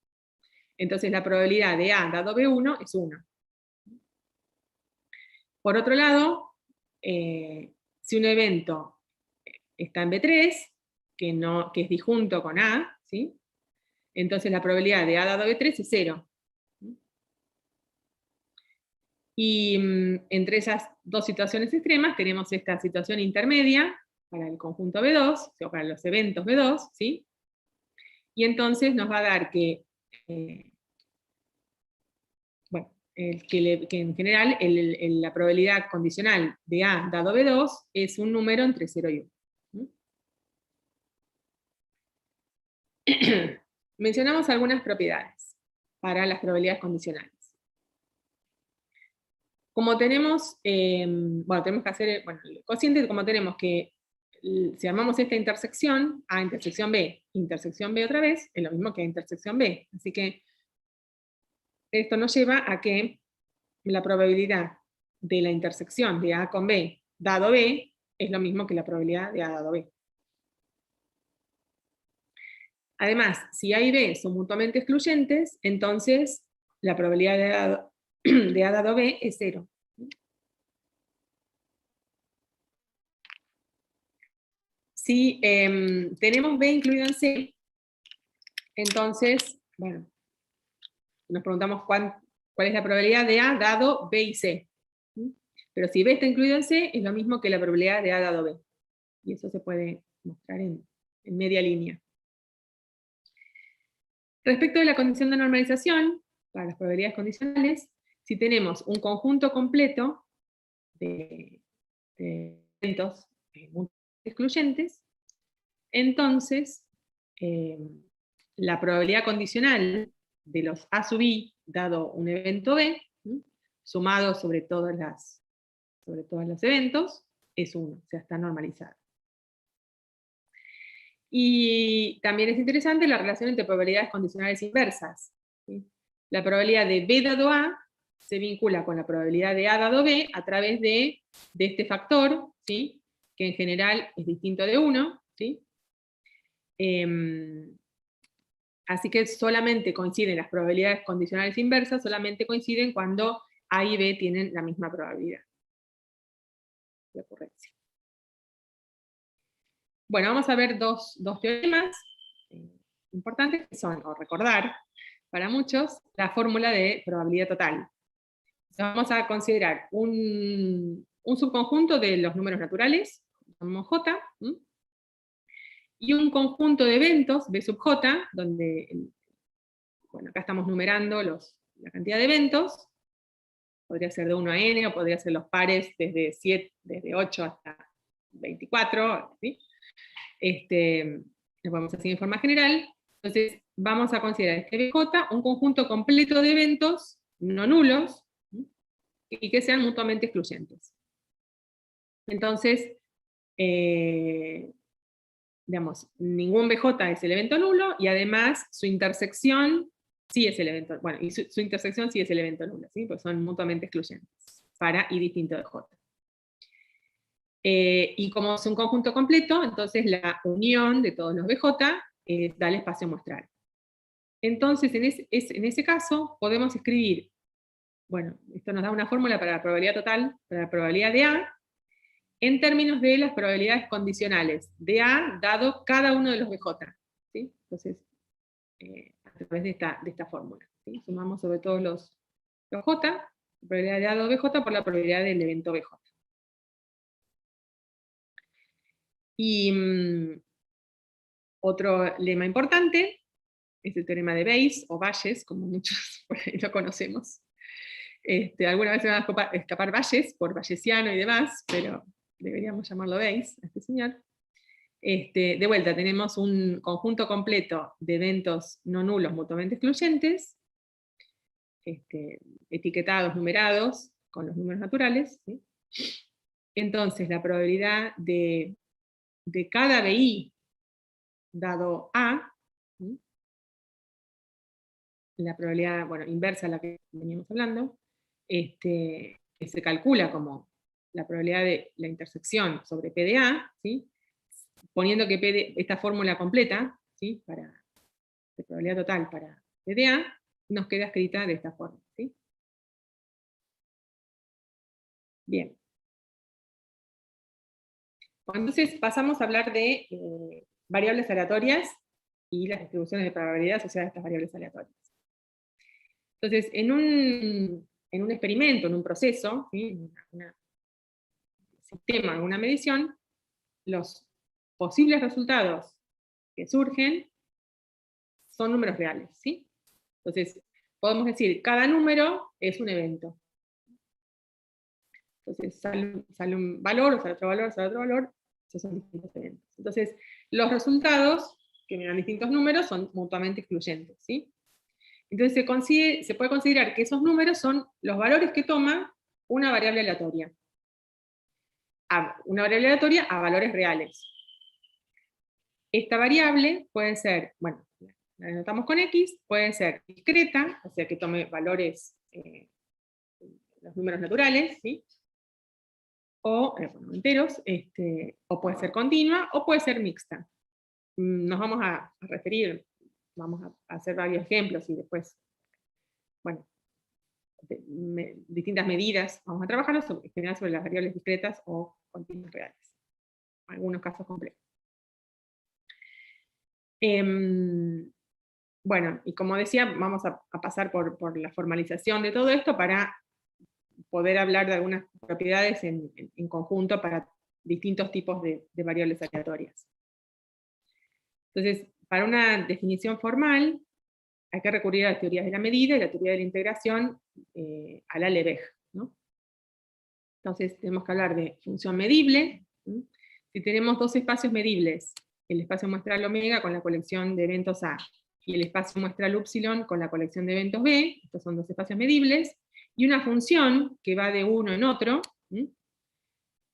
Entonces la probabilidad de A dado B1 es 1. Por otro lado, si un evento está en B3, que es disjunto con A, ¿sí? Entonces la probabilidad de A dado B3 es 0. Y entre esas dos situaciones extremas tenemos esta situación intermedia para el conjunto B2, o para los eventos B2, ¿sí? Y entonces nos va a dar que, que en general la probabilidad condicional de A dado B2 es un número entre 0 y 1. Mencionamos algunas propiedades. para las probabilidades condicionales. Como tenemos, tenemos que hacer, el cociente, como tenemos que, si armamos esta intersección, A intersección B otra vez, es lo mismo que A intersección B. Así que esto nos lleva a que la probabilidad de la intersección de A con B, dado B, es lo mismo que la probabilidad de A dado B. Además, si A y B son mutuamente excluyentes, entonces la probabilidad de A dado B es 0. Si tenemos B incluido en C, entonces, bueno, nos preguntamos cuál es la probabilidad de A dado B y C. Pero si B está incluido en C, es lo mismo que la probabilidad de A dado B. Y eso se puede mostrar en media línea. Respecto de la condición de normalización, para las probabilidades condicionales, si tenemos un conjunto completo de eventos excluyentes, entonces la probabilidad condicional de los A sub I dado un evento B, sumado sobre todos los eventos, es 1, o sea, está normalizada. Y también es interesante la relación entre probabilidades condicionales inversas. ¿Sí? La probabilidad de B dado A se vincula con la probabilidad de A dado B a través de este factor, ¿sí? Que en general es distinto de 1, ¿sí? Así que solamente coinciden las probabilidades condicionales inversas, solamente coinciden cuando A y B tienen la misma probabilidad de ocurrencia. Bueno, vamos a ver dos teoremas importantes, que son, o recordar, para muchos, la fórmula de probabilidad total. Entonces vamos a considerar un subconjunto de los números naturales, llamamos J, y un conjunto de eventos, B sub J, donde, bueno, acá estamos numerando la cantidad de eventos, podría ser de 1 a n, o podría ser los pares desde 8 hasta 24, ¿sí? Lo vamos a hacer en forma general. Entonces, vamos a considerar este BJ un conjunto completo de eventos no nulos, y que sean mutuamente excluyentes. Entonces, digamos, ningún BJ es el evento nulo, y además su intersección sí es el evento, bueno, y su intersección sí es el evento nulo, ¿sí? Pues son mutuamente excluyentes, para y distinto de J. Y como es un conjunto completo, entonces la unión de todos los BJ da el espacio muestral. Entonces, en ese caso, podemos escribir, bueno, esto nos da una fórmula para la probabilidad total, para la probabilidad de A, en términos de las probabilidades condicionales de A, dado cada uno de los BJ. ¿Sí? Entonces, a través de esta fórmula. ¿Sí? Sumamos sobre todo los J, la probabilidad de A dado BJ por la probabilidad del evento BJ. Y otro lema importante es el teorema de Bayes, o Bayes, como muchos por ahí lo conocemos. Alguna vez se van a escapar Bayes, por bayesiano y demás, pero deberíamos llamarlo Bayes, a este señor. De vuelta, tenemos un conjunto completo de eventos no nulos mutuamente excluyentes, etiquetados, numerados, con los números naturales. ¿Sí? Entonces, la probabilidad de cada BI dado A, ¿sí? La probabilidad, bueno, inversa a la que veníamos hablando, que se calcula como la probabilidad de la intersección sobre P de A, ¿sí? Poniendo que esta fórmula completa, ¿sí? De probabilidad total para P de A, nos queda escrita de esta forma. ¿Sí? Bien. Entonces pasamos a hablar de variables aleatorias y las distribuciones de probabilidad asociadas a estas variables aleatorias. Entonces, en un experimento, en un proceso, ¿sí? en un sistema, en una medición, los posibles resultados que surgen son números reales. ¿Sí? Entonces, podemos decir, cada número es un evento. Entonces, sale un valor, o sale otro valor, sale otro valor, esos son distintos eventos. Entonces, los resultados, que me dan distintos números, son mutuamente excluyentes. ¿Sí? Entonces se puede considerar que esos números son los valores que toma una variable aleatoria. Una variable aleatoria a valores reales. Esta variable puede ser, bueno, la anotamos con X, puede ser discreta, o sea que tome valores, los números naturales, ¿sí? O bueno, enteros, o puede ser continua, o puede ser mixta. Nos vamos a referir, vamos a hacer varios ejemplos y después, bueno, distintas medidas, vamos a trabajar en general sobre las variables discretas o continuas reales. Algunos casos complejos. Bueno, y como decía, vamos a pasar por la formalización de todo esto para poder hablar de algunas propiedades en conjunto para distintos tipos de variables aleatorias. Entonces, para una definición formal, hay que recurrir a las teorías de la medida y la teoría de la integración a la Lebesgue, ¿no? Entonces, tenemos que hablar de función medible. ¿Sí? Si tenemos dos espacios medibles, el espacio muestral omega con la colección de eventos A, y el espacio muestral upsilon con la colección de eventos B, estos son dos espacios medibles, y una función que va de uno en otro,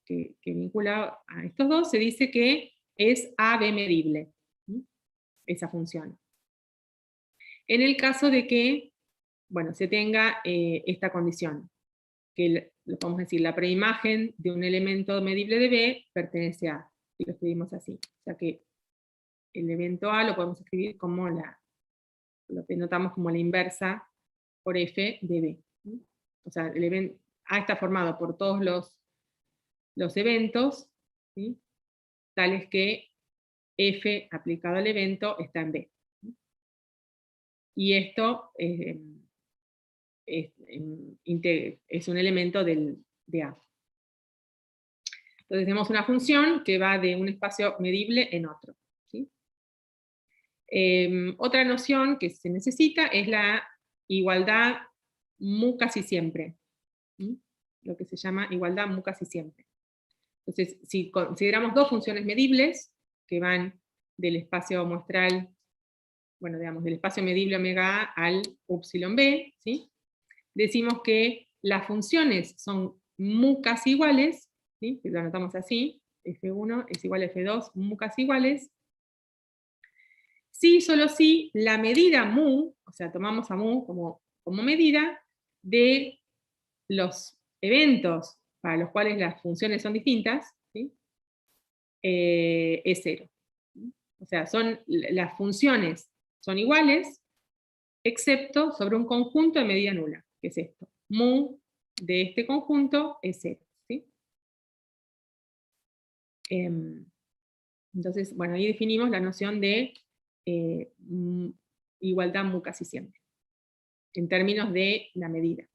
que vincula a estos dos, se dice que es AB medible, esa función. En el caso de que, bueno, se tenga esta condición, que lo podemos decir, la preimagen de un elemento medible de B pertenece a A, y lo escribimos así. O sea que el evento A lo podemos escribir como lo que notamos como la inversa por F de B. O sea, el evento A está formado por todos los eventos, ¿sí? Tales que F aplicado al evento está en B. Y esto es un elemento de A. Entonces tenemos una función que va de un espacio medible en otro. ¿Sí? Otra noción que se necesita es la igualdad mu casi siempre. ¿Sí? Lo que se llama igualdad mu casi siempre. Entonces, si consideramos dos funciones medibles, que van del espacio muestral, bueno, digamos, del espacio medible omega A al upsilon B, ¿sí? Decimos que las funciones son mu casi iguales, ¿sí? Que lo anotamos así, F1 es igual a F2, mu casi iguales, si, solo si, la medida mu, o sea, tomamos a mu como medida de los eventos para los cuales las funciones son distintas, ¿sí? Es 0. O sea, las funciones son iguales, excepto sobre un conjunto de medida nula, que es esto. Mu de este conjunto es 0. ¿Sí? Entonces, bueno, ahí definimos la noción de igualdad mu casi siempre, en términos de la medida.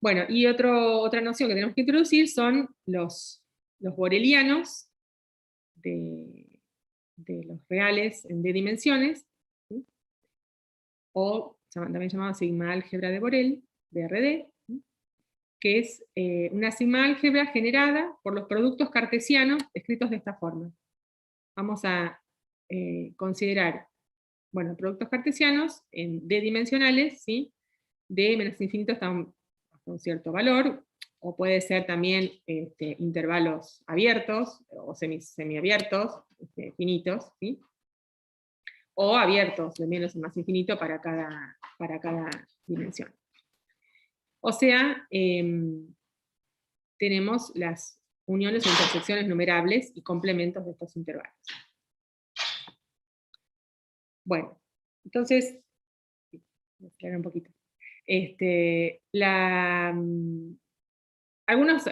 Bueno, y otra noción que tenemos que introducir son los borelianos de los reales en D dimensiones, ¿sí? O también llamado sigma álgebra de Borel, de RD, ¿sí? Que es una sigma álgebra generada por los productos cartesianos escritos de esta forma. Vamos a considerar, bueno, productos cartesianos en D dimensionales, ¿sí? De menos infinito hasta un cierto valor, o puede ser también intervalos abiertos, o semiabiertos, finitos, ¿sí? O abiertos, de menos a más infinito para cada dimensión. O sea, tenemos las uniones o intersecciones numerables y complementos de estos intervalos. Bueno, entonces, voy a aclarar un poquito. Algunas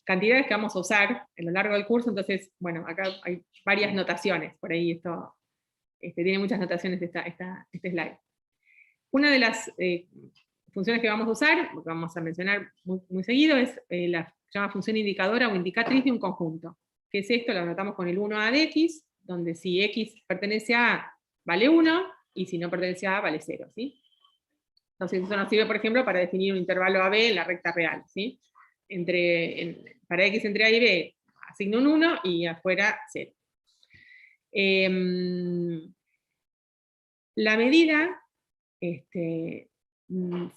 cantidades que vamos a usar a lo largo del curso, entonces, bueno, acá hay varias notaciones, por ahí esto tiene muchas notaciones este slide. Una de las funciones que vamos a usar, que vamos a mencionar muy seguido, es la se llama función indicadora o indicatriz de un conjunto. ¿Qué es esto? Lo anotamos con el 1A de X, donde si X pertenece a A, vale 1, y si no pertenece a A, vale 0, ¿sí? Entonces eso nos sirve, por ejemplo, para definir un intervalo AB en la recta real, ¿sí? Para X entre A y B, asigno un 1 y afuera 0. La medida se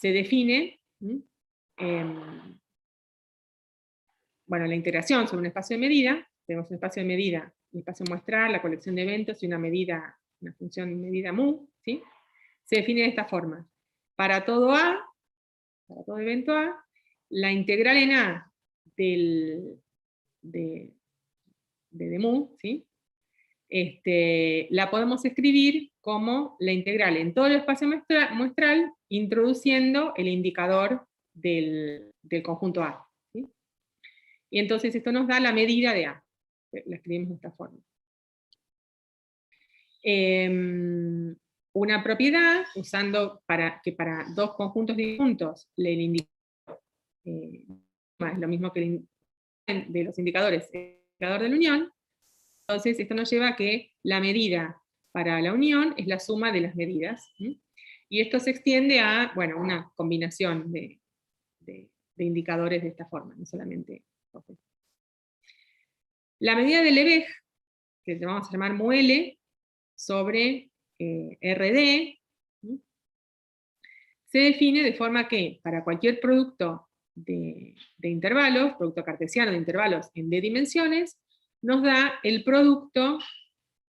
define, bueno, la integración sobre un espacio de medida, tenemos un espacio de medida, un espacio muestral, la colección de eventos y una medida, una función medida mu, ¿sí? Se define de esta forma. Para todo A, para todo evento A, la integral en A de mu, ¿sí? La podemos escribir como la integral en todo el espacio muestral, introduciendo el indicador del conjunto A, ¿sí? Y entonces esto nos da la medida de A. La escribimos de esta forma. Una propiedad, usando que para dos conjuntos disjuntos el indicador es lo mismo que el de los indicadores, el indicador de la unión. Entonces esto nos lleva a que la medida para la unión es la suma de las medidas. ¿Sí? Y esto se extiende a, bueno, una combinación de indicadores de esta forma, no solamente. La medida de Lebesgue, que le vamos a llamar MUL, sobre RD, ¿sí? Se define de forma que para cualquier producto de intervalos, producto cartesiano de intervalos en D dimensiones, nos da el producto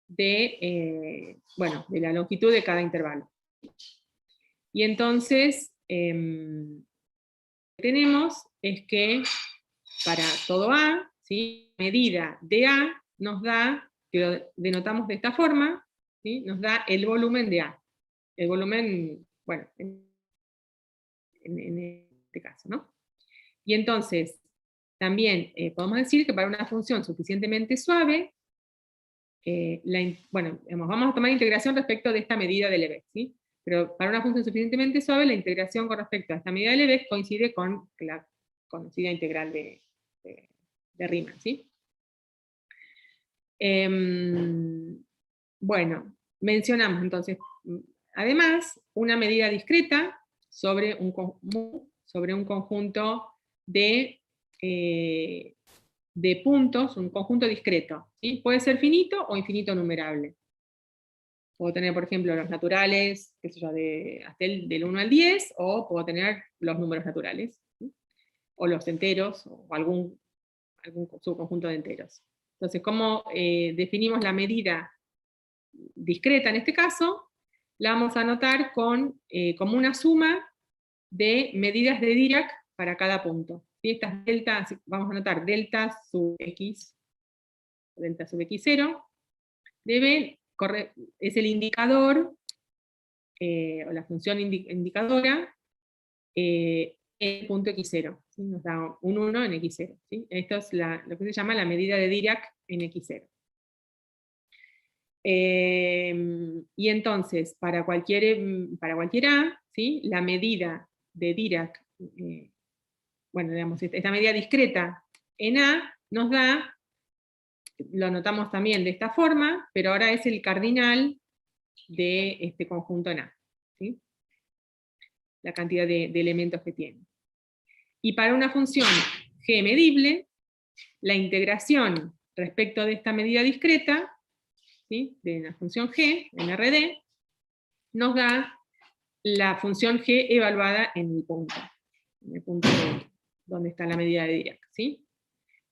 de la longitud de cada intervalo. Y entonces, lo que tenemos es que para todo A, ¿sí? Medida de A nos da, que lo denotamos de esta forma, ¿sí? Nos da el volumen de A. El volumen, bueno, en este caso, ¿no? Y entonces, también podemos decir que para una función suficientemente suave, vamos a tomar integración respecto de esta medida de Lebesgue, ¿sí? Pero para una función suficientemente suave, la integración con respecto a esta medida de Lebesgue coincide con la conocida integral de Riemann, ¿sí? Bueno, mencionamos entonces, además, una medida discreta sobre un conjunto de puntos, un conjunto discreto, ¿sí? Puede ser finito o infinito numerable. Puedo tener, por ejemplo, los naturales, qué sé yo, hasta del 1 al 10, o puedo tener los números naturales, ¿sí? O los enteros, o algún subconjunto de enteros. Entonces, ¿cómo definimos la medida discreta en este caso? La vamos a anotar como una suma de medidas de Dirac para cada punto. ¿Sí? Estas deltas, vamos a anotar delta sub x, delta sub x0, es el indicador, o la función indicadora, en el punto x0. ¿Sí? Nos da un 1 en x0. ¿Sí? Esto es lo que se llama la medida de Dirac en x0. Y entonces, para cualquier A, ¿sí? La medida de Dirac, digamos, esta medida discreta en A nos da, lo anotamos también de esta forma, pero ahora es el cardinal de este conjunto en A, ¿sí? La cantidad de elementos que tiene. Y para una función G medible, la integración respecto de esta medida discreta, ¿sí? De la función G, en RD, nos da la función G evaluada en el punto donde está la medida de Dirac, ¿sí?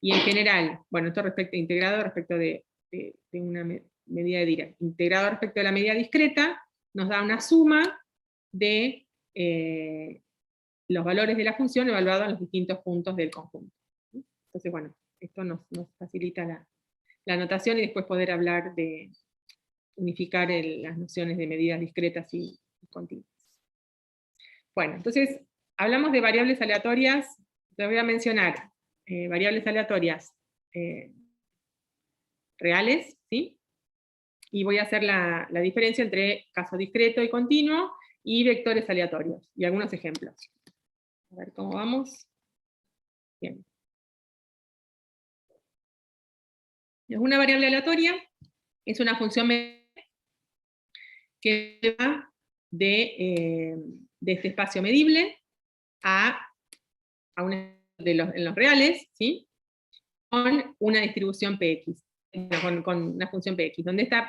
Y en general, bueno, esto integrado respecto de una medida de Dirac. Integrado respecto de la medida discreta, nos da una suma de los valores de la función evaluados en los distintos puntos del conjunto. Entonces, bueno, esto nos facilita la anotación y después poder hablar de unificar las nociones de medidas discretas y continuas. Bueno, entonces, hablamos de variables aleatorias. Te voy a mencionar variables aleatorias reales, ¿sí? Y voy a hacer la diferencia entre caso discreto y continuo y vectores aleatorios, y algunos ejemplos. A ver cómo vamos. Bien. Una variable aleatoria es una función que va de este espacio medible a en los reales, ¿sí? Con una distribución Px, con una función Px, donde está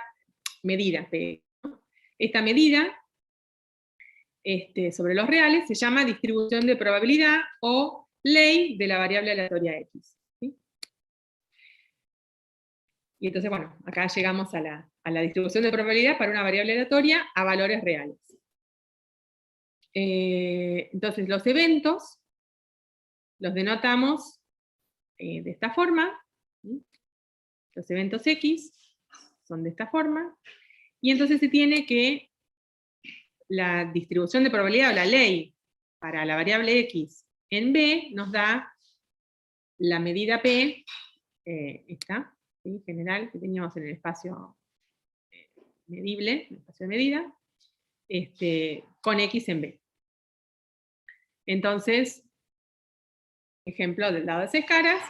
medida Px, ¿no? esta medida sobre los reales se llama distribución de probabilidad o ley de la variable aleatoria X. ¿Sí? Y entonces, bueno, acá llegamos a la distribución de probabilidad para una variable aleatoria a valores reales. Entonces, los eventos los denotamos de esta forma. ¿Sí? Los eventos X son de esta forma. Y entonces se tiene que la distribución de probabilidad o la ley para la variable X en B nos da la medida P, esta, ¿sí? General, que teníamos en el espacio medible, el espacio de medida, con X en B. Entonces, ejemplo del lado de 6 caras,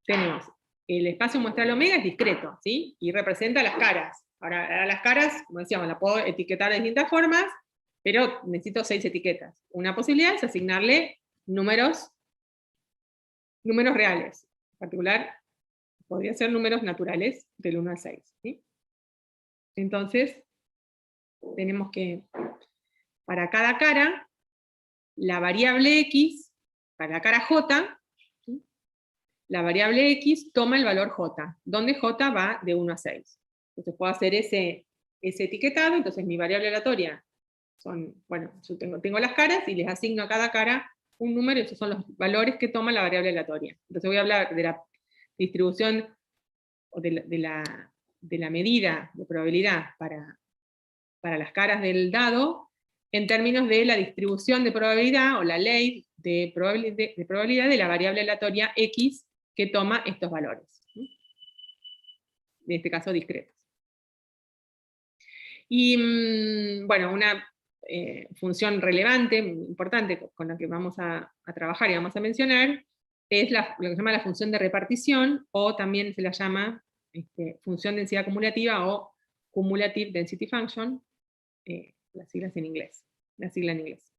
tenemos el espacio muestral omega es discreto, ¿sí? Y representa las caras. Ahora, a las caras, como decíamos, la puedo etiquetar de distintas formas, pero necesito 6 etiquetas. Una posibilidad es asignarle números reales. En particular, podría ser números naturales del 1 al 6. ¿Sí? Entonces, tenemos que, para cada cara, la variable X, para la cara J, ¿sí? La variable X toma el valor J, donde J va de 1 a 6. Entonces puedo hacer ese etiquetado, entonces mi variable aleatoria son, bueno, yo tengo las caras y les asigno a cada cara un número, y esos son los valores que toma la variable aleatoria. Entonces voy a hablar de la distribución, o de la medida de probabilidad para las caras del dado, en términos de la distribución de probabilidad, o la ley de probabilidad de la variable aleatoria X, que toma estos valores. ¿Sí? En este caso discretos. Y, bueno, una función relevante, importante, con la que vamos a trabajar y vamos a mencionar, es lo que se llama la función de repartición, o también se la llama función de densidad acumulativa, o cumulative density function, las siglas en inglés, la sigla en inglés.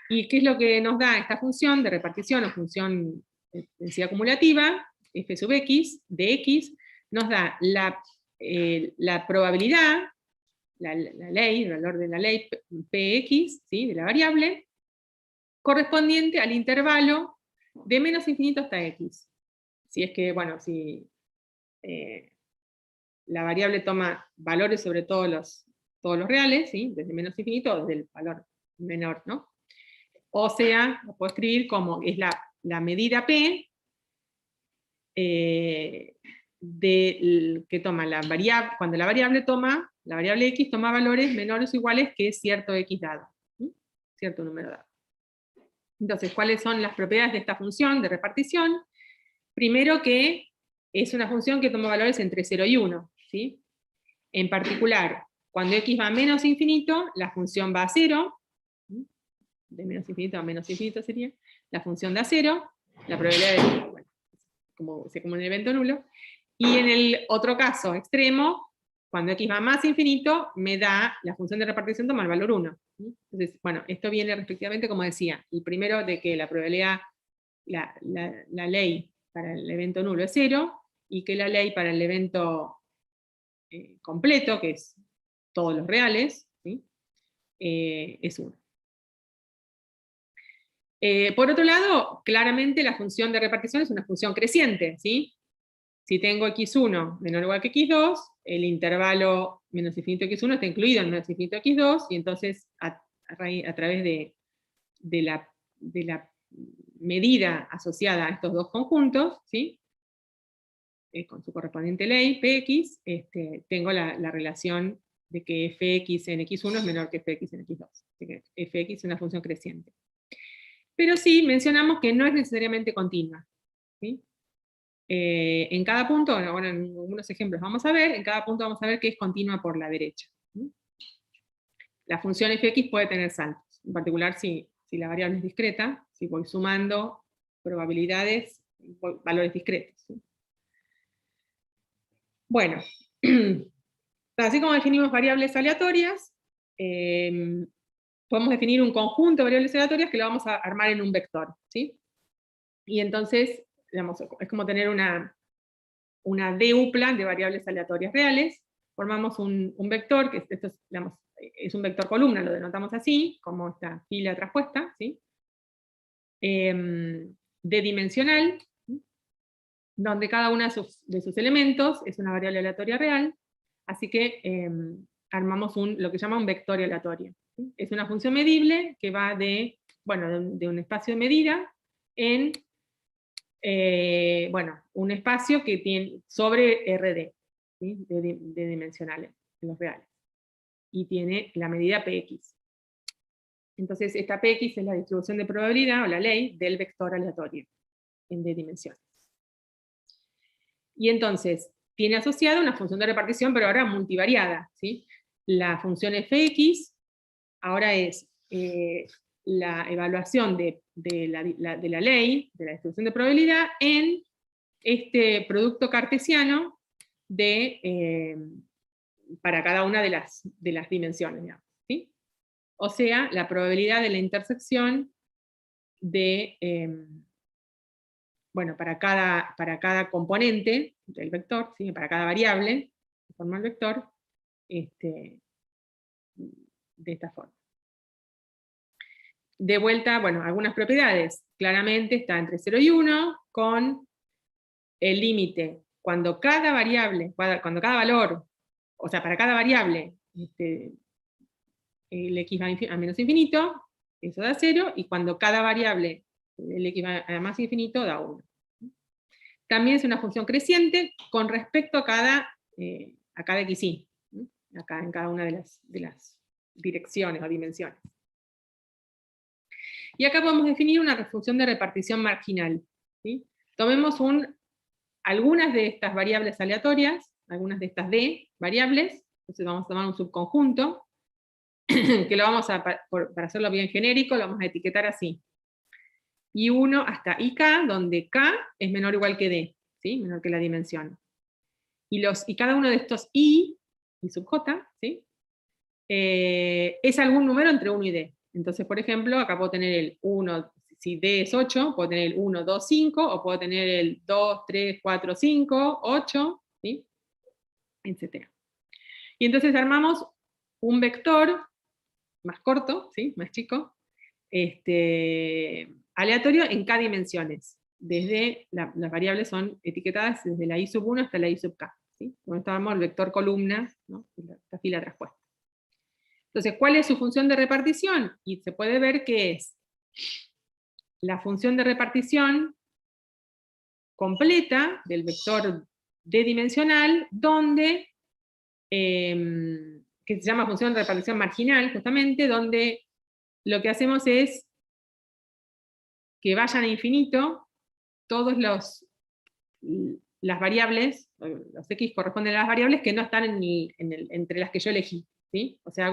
¿Y qué es lo que nos da esta función de repartición, o función de densidad acumulativa? F sub x, de x, nos da la probabilidad, la ley, el valor de la ley Px, ¿sí? De la variable, correspondiente al intervalo de menos infinito hasta x. Si es que, bueno, si la variable toma valores sobre todos los reales, ¿sí? Desde menos infinito o desde el valor menor, ¿no? O sea, lo puedo escribir como es la medida P que toma la variable, cuando la variable X toma valores menores o iguales que cierto X dado, ¿sí? Cierto número dado. Entonces, ¿cuáles son las propiedades de esta función de repartición? Primero, que es una función que toma valores entre 0 y 1, ¿sí? En particular, cuando X va a menos infinito, la función va a 0, ¿sí? De menos infinito a menos infinito sería, la función da 0, la probabilidad de, bueno, como un evento nulo, y en el otro caso extremo, cuando X va a más infinito, me da, la función de repartición toma el valor 1. ¿Sí? Entonces, bueno, esto viene respectivamente, como decía, el primero de que la probabilidad, la ley para el evento nulo es 0, y que la ley para el evento completo, que es todos los reales, ¿sí? Es 1. Por otro lado, claramente la función de repartición es una función creciente, ¿sí? Si tengo x1 menor o igual que x2, el intervalo menos infinito x1 está incluido en menos infinito x2, y entonces a través de la medida asociada a estos dos conjuntos, ¿sí? Con su correspondiente ley, Px, tengo la relación de que fx en x1 es menor que fx en x2. Así que fx es una función creciente. Pero sí mencionamos que no es necesariamente continua, ¿sí? En cada punto, bueno, en algunos ejemplos vamos a ver, en cada punto vamos a ver que es continua por la derecha. ¿Sí? La función fx puede tener saltos, en particular si la variable es discreta, si voy sumando probabilidades, valores discretos. ¿Sí? Bueno, así como definimos variables aleatorias, podemos definir un conjunto de variables aleatorias que lo vamos a armar en un vector, ¿sí? Y entonces, digamos, es como tener una dupla de variables aleatorias reales. Formamos un vector, que esto es, digamos, es un vector columna, lo denotamos así, como esta fila traspuesta, ¿sí? De dimensional, donde cada uno de sus elementos es una variable aleatoria real, así que armamos lo que se llama un vector aleatorio. ¿Sí? Es una función medible que va de un espacio de medida en un espacio que tiene sobre RD, ¿sí? de dimensionales, de los reales, y tiene la medida Px. Entonces esta Px es la distribución de probabilidad, o la ley, del vector aleatorio de dimensiones. Y entonces, tiene asociada una función de repartición, pero ahora multivariada, ¿sí? La función fx ahora es la evaluación de la ley, de la distribución de probabilidad, en este producto cartesiano para cada una de las dimensiones, digamos, ¿sí? O sea, la probabilidad de la intersección de... para cada componente del vector, ¿sí? Para cada variable que forma el vector, de esta forma. De vuelta, algunas propiedades. Claramente está entre 0 y 1, con el límite. Cuando cada valor, o sea, para cada variable, el x va a menos infinito, eso da 0, y cuando cada variable, el x va a más infinito, da 1. También es una función creciente con respecto a cada xy, acá en cada una de las direcciones o dimensiones. Y acá podemos definir una función de repartición marginal, ¿sí? Tomemos algunas de estas variables aleatorias, algunas de estas d variables, entonces vamos a tomar un subconjunto, que lo vamos para hacerlo bien genérico, lo vamos a etiquetar así. Y 1 hasta ik, donde k es menor o igual que d, ¿sí? Menor que la dimensión. Y cada uno de estos i sub j, ¿sí? Es algún número entre 1 y d. Entonces, por ejemplo, acá puedo tener el 1, si d es 8, puedo tener el 1, 2, 5, o puedo tener el 2, 3, 4, 5, 8, ¿sí? Etc. Y entonces armamos un vector más corto, ¿sí? Más chico, aleatorio en k dimensiones. Las variables son etiquetadas desde la i sub 1 hasta la i sub k. ¿Sí? Como estábamos, el vector columna, ¿no? Esta fila traspuesta. Entonces, ¿cuál es su función de repartición? Y se puede ver que es la función de repartición completa del vector d-dimensional, donde, que se llama función de repartición marginal, justamente, donde lo que hacemos es que vayan a infinito todos las variables, los x corresponden a las variables que no están entre las que yo elegí, ¿sí? O sea,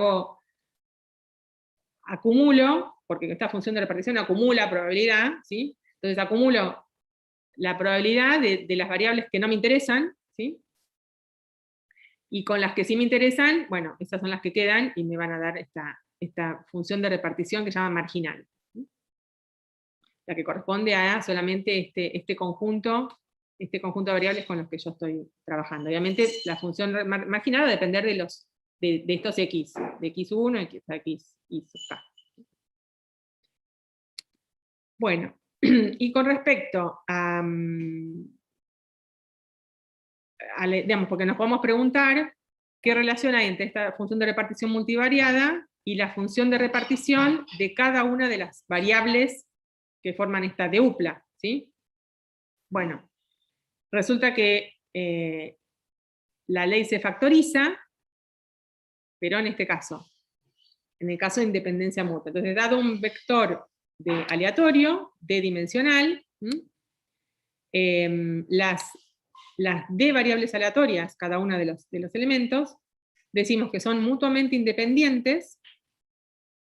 acumulo, porque esta función de repartición acumula probabilidad, ¿sí? Entonces acumulo la probabilidad de las variables que no me interesan, ¿sí? Y con las que sí me interesan, bueno, esas son las que quedan y me van a dar esta función de repartición que se llama marginal, ¿sí? La que corresponde a solamente este conjunto de variables con los que yo estoy trabajando. Obviamente la función marginal va a depender de estos x, de x1 a x sub k. Bueno, y con respecto a digamos, porque nos podemos preguntar qué relación hay entre esta función de repartición multivariada y la función de repartición de cada una de las variables que forman esta dupla, ¿sí? Bueno, resulta que la ley se factoriza, pero en este caso, en el caso de independencia mutua. Entonces, dado un vector aleatorio, d-dimensional, las d variables aleatorias, cada una de los elementos, decimos que son mutuamente independientes,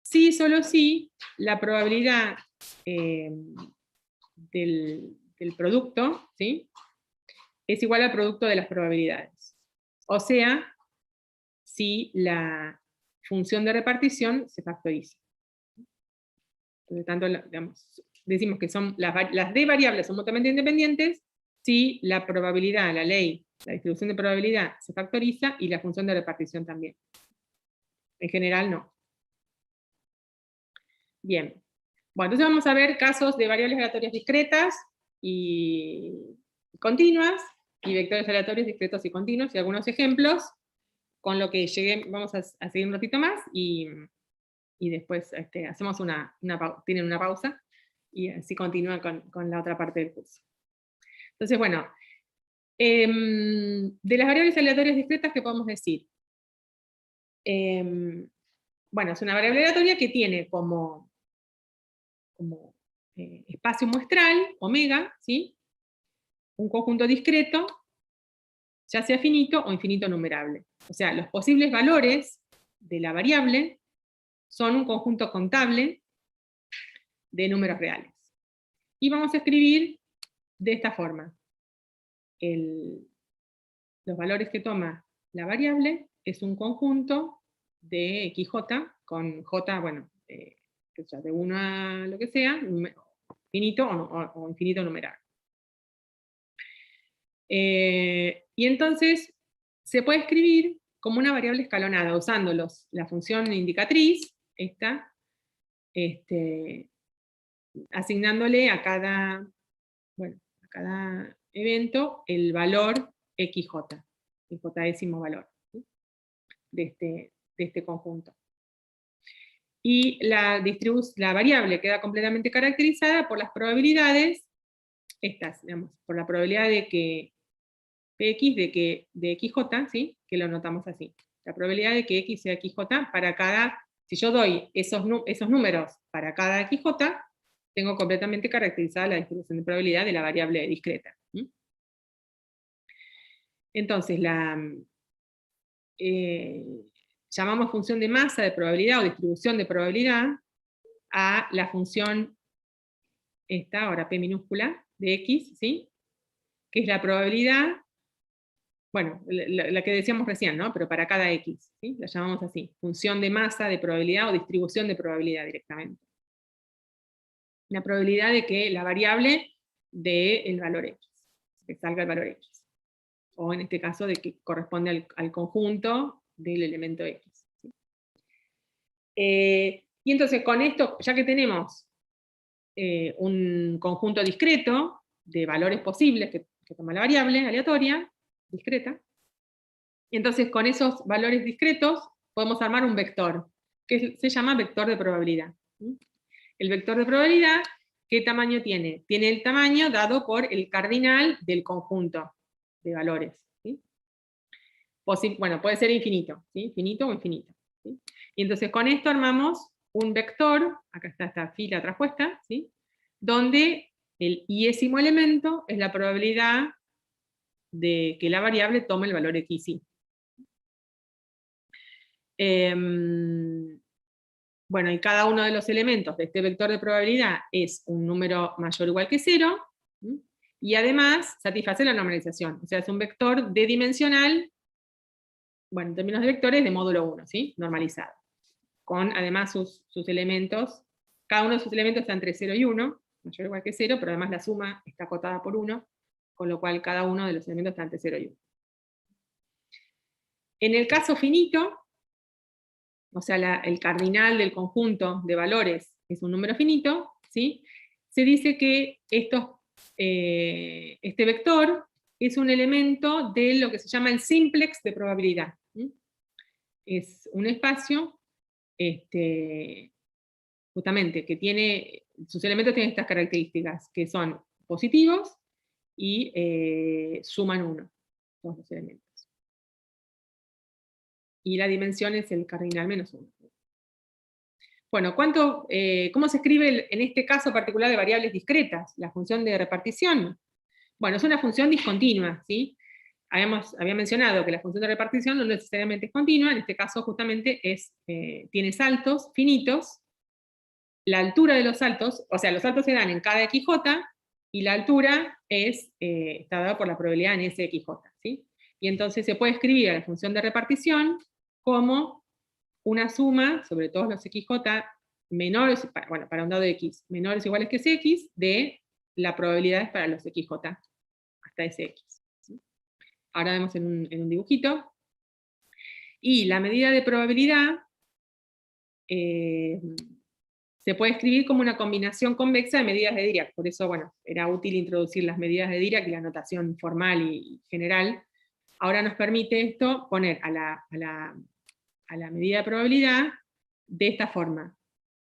si solo si la probabilidad del producto, ¿sí?, es igual al producto de las probabilidades. O sea, si la función de repartición se factoriza. Por lo tanto, digamos, decimos que las d variables son mutuamente independientes si la probabilidad, la ley, la distribución de probabilidad se factoriza y la función de repartición también. En general no. Bien. Bueno, entonces vamos a ver casos de variables aleatorias discretas y continuas, y vectores aleatorios discretos y continuos, y algunos ejemplos, con lo que llegué, vamos a seguir un ratito más, y después hacemos tienen una pausa, y así continúan con la otra parte del curso. Entonces, bueno, de las variables aleatorias discretas, ¿qué podemos decir? Bueno, es una variable aleatoria que tiene como espacio muestral, omega, ¿sí? Un conjunto discreto, ya sea finito o infinito numerable. O sea, los posibles valores de la variable son un conjunto contable de números reales. Y vamos a escribir de esta forma. Los valores que toma la variable es un conjunto de XJ, con J, bueno, de 1 a lo que sea, finito o infinito numerable. Y entonces se puede escribir como una variable escalonada, usando la función indicatriz, esta, asignándole a cada evento el valor XJ, el j-ésimo valor, ¿sí? de este conjunto. Y la variable queda completamente caracterizada por las probabilidades, estas, digamos, por la probabilidad de que Px de XJ, ¿sí? Que lo notamos así. La probabilidad de que X sea XJ para cada, si yo doy esos números para cada XJ, tengo completamente caracterizada la distribución de probabilidad de la variable discreta. Entonces, llamamos función de masa de probabilidad o distribución de probabilidad a la función esta, ahora P minúscula, de X, ¿sí? Que es la probabilidad, bueno, la que decíamos recién, ¿no? Pero para cada X, ¿sí? La llamamos así, función de masa de probabilidad o distribución de probabilidad directamente. La probabilidad de que la variable dé el valor X, que salga el valor X. O en este caso de que corresponde al conjunto del elemento X. ¿Sí? Y entonces con esto, ya que tenemos un conjunto discreto de valores posibles que toma la variable aleatoria, discreta, y entonces con esos valores discretos podemos armar un vector, que se llama vector de probabilidad. El vector de probabilidad, ¿qué tamaño tiene? Tiene el tamaño dado por el cardinal del conjunto de valores. ¿Sí? Bueno, puede ser infinito, ¿sí? Finito o infinito. ¿Sí? Y entonces con esto armamos un vector, acá está esta fila traspuesta, ¿sí? Donde el iésimo elemento es la probabilidad de que la variable tome el valor xy. Bueno, y cada uno de los elementos de este vector de probabilidad es un número mayor o igual que 0, y además satisface la normalización, o sea, es un vector d-dimensional, bueno, en términos de vectores, de módulo 1, ¿sí? Normalizado. Con además sus elementos, cada uno de sus elementos está entre 0 y 1, mayor o igual que 0, pero además la suma está acotada por 1, con lo cual cada uno de los elementos está entre 0 y 1. En el caso finito, o sea, el cardinal del conjunto de valores es un número finito, ¿sí? Se dice que este vector es un elemento de lo que se llama el simplex de probabilidad. ¿Sí? Es un espacio, justamente, que tiene, sus elementos tienen estas características, que son positivos y suman 1, todos los elementos. Y la dimensión es el cardinal menos 1. Bueno, ¿cómo se escribe en este caso particular de variables discretas? La función de repartición. Bueno, es una función discontinua, ¿sí? Había mencionado que la función de repartición no necesariamente es continua, en este caso justamente tiene saltos finitos, la altura de los saltos, o sea, los saltos se dan en cada XJ, y la altura está dada por la probabilidad en ese XJ, ¿sí? Y entonces se puede escribir a la función de repartición como una suma sobre todos los XJ menores, para un dado de X, menores o iguales que X, de la probabilidad para los XJ, hasta ese X. ¿Sí? Ahora vemos en un dibujito. Y la medida de probabilidad se puede escribir como una combinación convexa de medidas de Dirac. Por eso, bueno, era útil introducir las medidas de Dirac y la notación formal y general. Ahora nos permite esto poner a la medida de probabilidad de esta forma.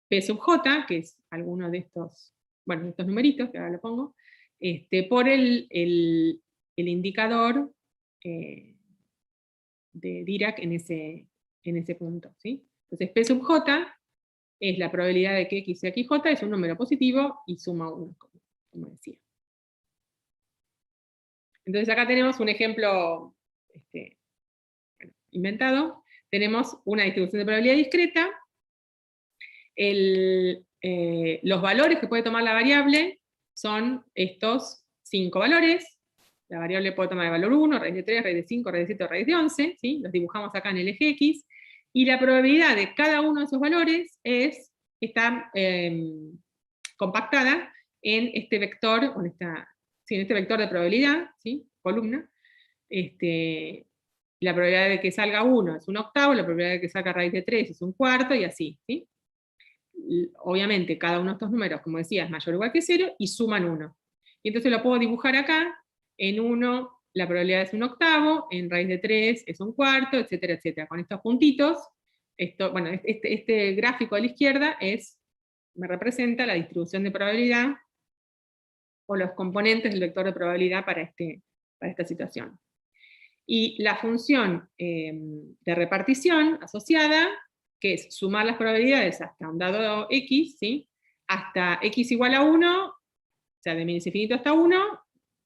P sub j, que es alguno de estos, bueno, de estos numeritos, que ahora lo pongo, por el indicador de Dirac en ese punto, ¿sí? Entonces P sub j es la probabilidad de que x sea xj, es un número positivo y suma 1, como decía. Entonces acá tenemos un ejemplo inventado. Tenemos una distribución de probabilidad discreta. Los valores que puede tomar la variable son estos 5 valores. La variable puede tomar el valor 1, raíz de 3, raíz de 5, raíz de 7, raíz de 11, ¿sí? Los dibujamos acá en el eje X, y la probabilidad de cada uno de esos valores está compactada en este vector, en este vector de probabilidad, ¿sí? Columna. La probabilidad de que salga 1 es un octavo, la probabilidad de que salga raíz de 3 es un cuarto, y así, ¿sí? Obviamente cada uno de estos números, como decía, es mayor o igual que 0, y suman 1. Y entonces lo puedo dibujar acá. En 1 la probabilidad es un octavo, en raíz de 3 es un cuarto, etcétera, etcétera. Con estos puntitos, bueno, este gráfico a la izquierda me representa la distribución de probabilidad, o los componentes del vector de probabilidad para esta situación. Y la función de repartición asociada, que es sumar las probabilidades hasta un dado x, ¿sí? Hasta x igual a 1, o sea, de menos infinito hasta 1,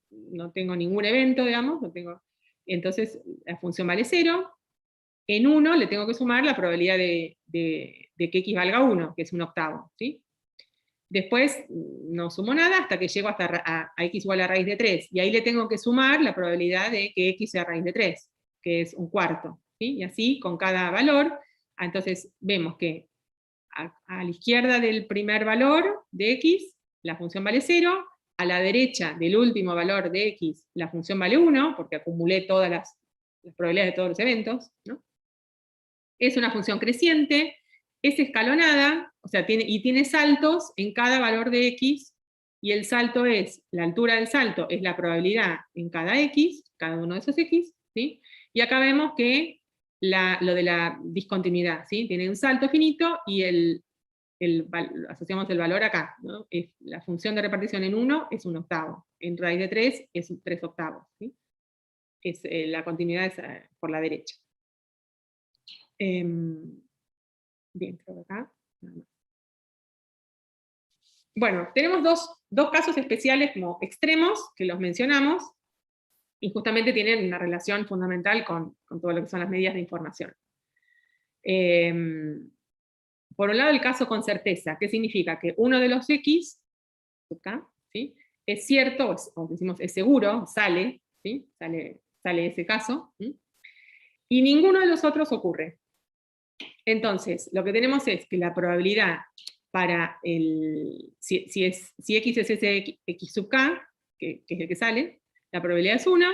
no tengo ningún evento, digamos, entonces la función vale 0. En 1 le tengo que sumar la probabilidad de que x valga 1, que es un octavo, ¿sí? Después no sumo nada hasta que llego a x igual a raíz de 3, y ahí le tengo que sumar la probabilidad de que x sea raíz de 3, que es un cuarto, ¿sí? Y así con cada valor. Entonces vemos que a la izquierda del primer valor de x, la función vale 0, a la derecha del último valor de x, la función vale 1, porque acumulé todas las probabilidades de todos los eventos, ¿no? Es una función creciente, es escalonada, o sea, tiene saltos en cada valor de x, y el salto la altura del salto es la probabilidad en cada x, cada uno de esos x, ¿sí? Y acá vemos que lo de la discontinuidad, ¿sí? Tiene un salto finito, y asociamos el valor acá, ¿no? La función de repartición en 1 es un octavo, en raíz de 3 es 3 octavos, ¿sí? La continuidad es por la derecha. Bien, creo que acá. Bueno, tenemos dos casos especiales como extremos, que los mencionamos, y justamente tienen una relación fundamental con todo lo que son las medidas de información. Por un lado, el caso con certeza, que significa que uno de los x, acá, ¿sí? Es cierto, o decimos es seguro, sale, ¿sí? Sale ese caso, ¿sí? Y ninguno de los otros ocurre. Entonces, lo que tenemos es que la probabilidad para si x es ese x sub k, que es el que sale, la probabilidad es 1,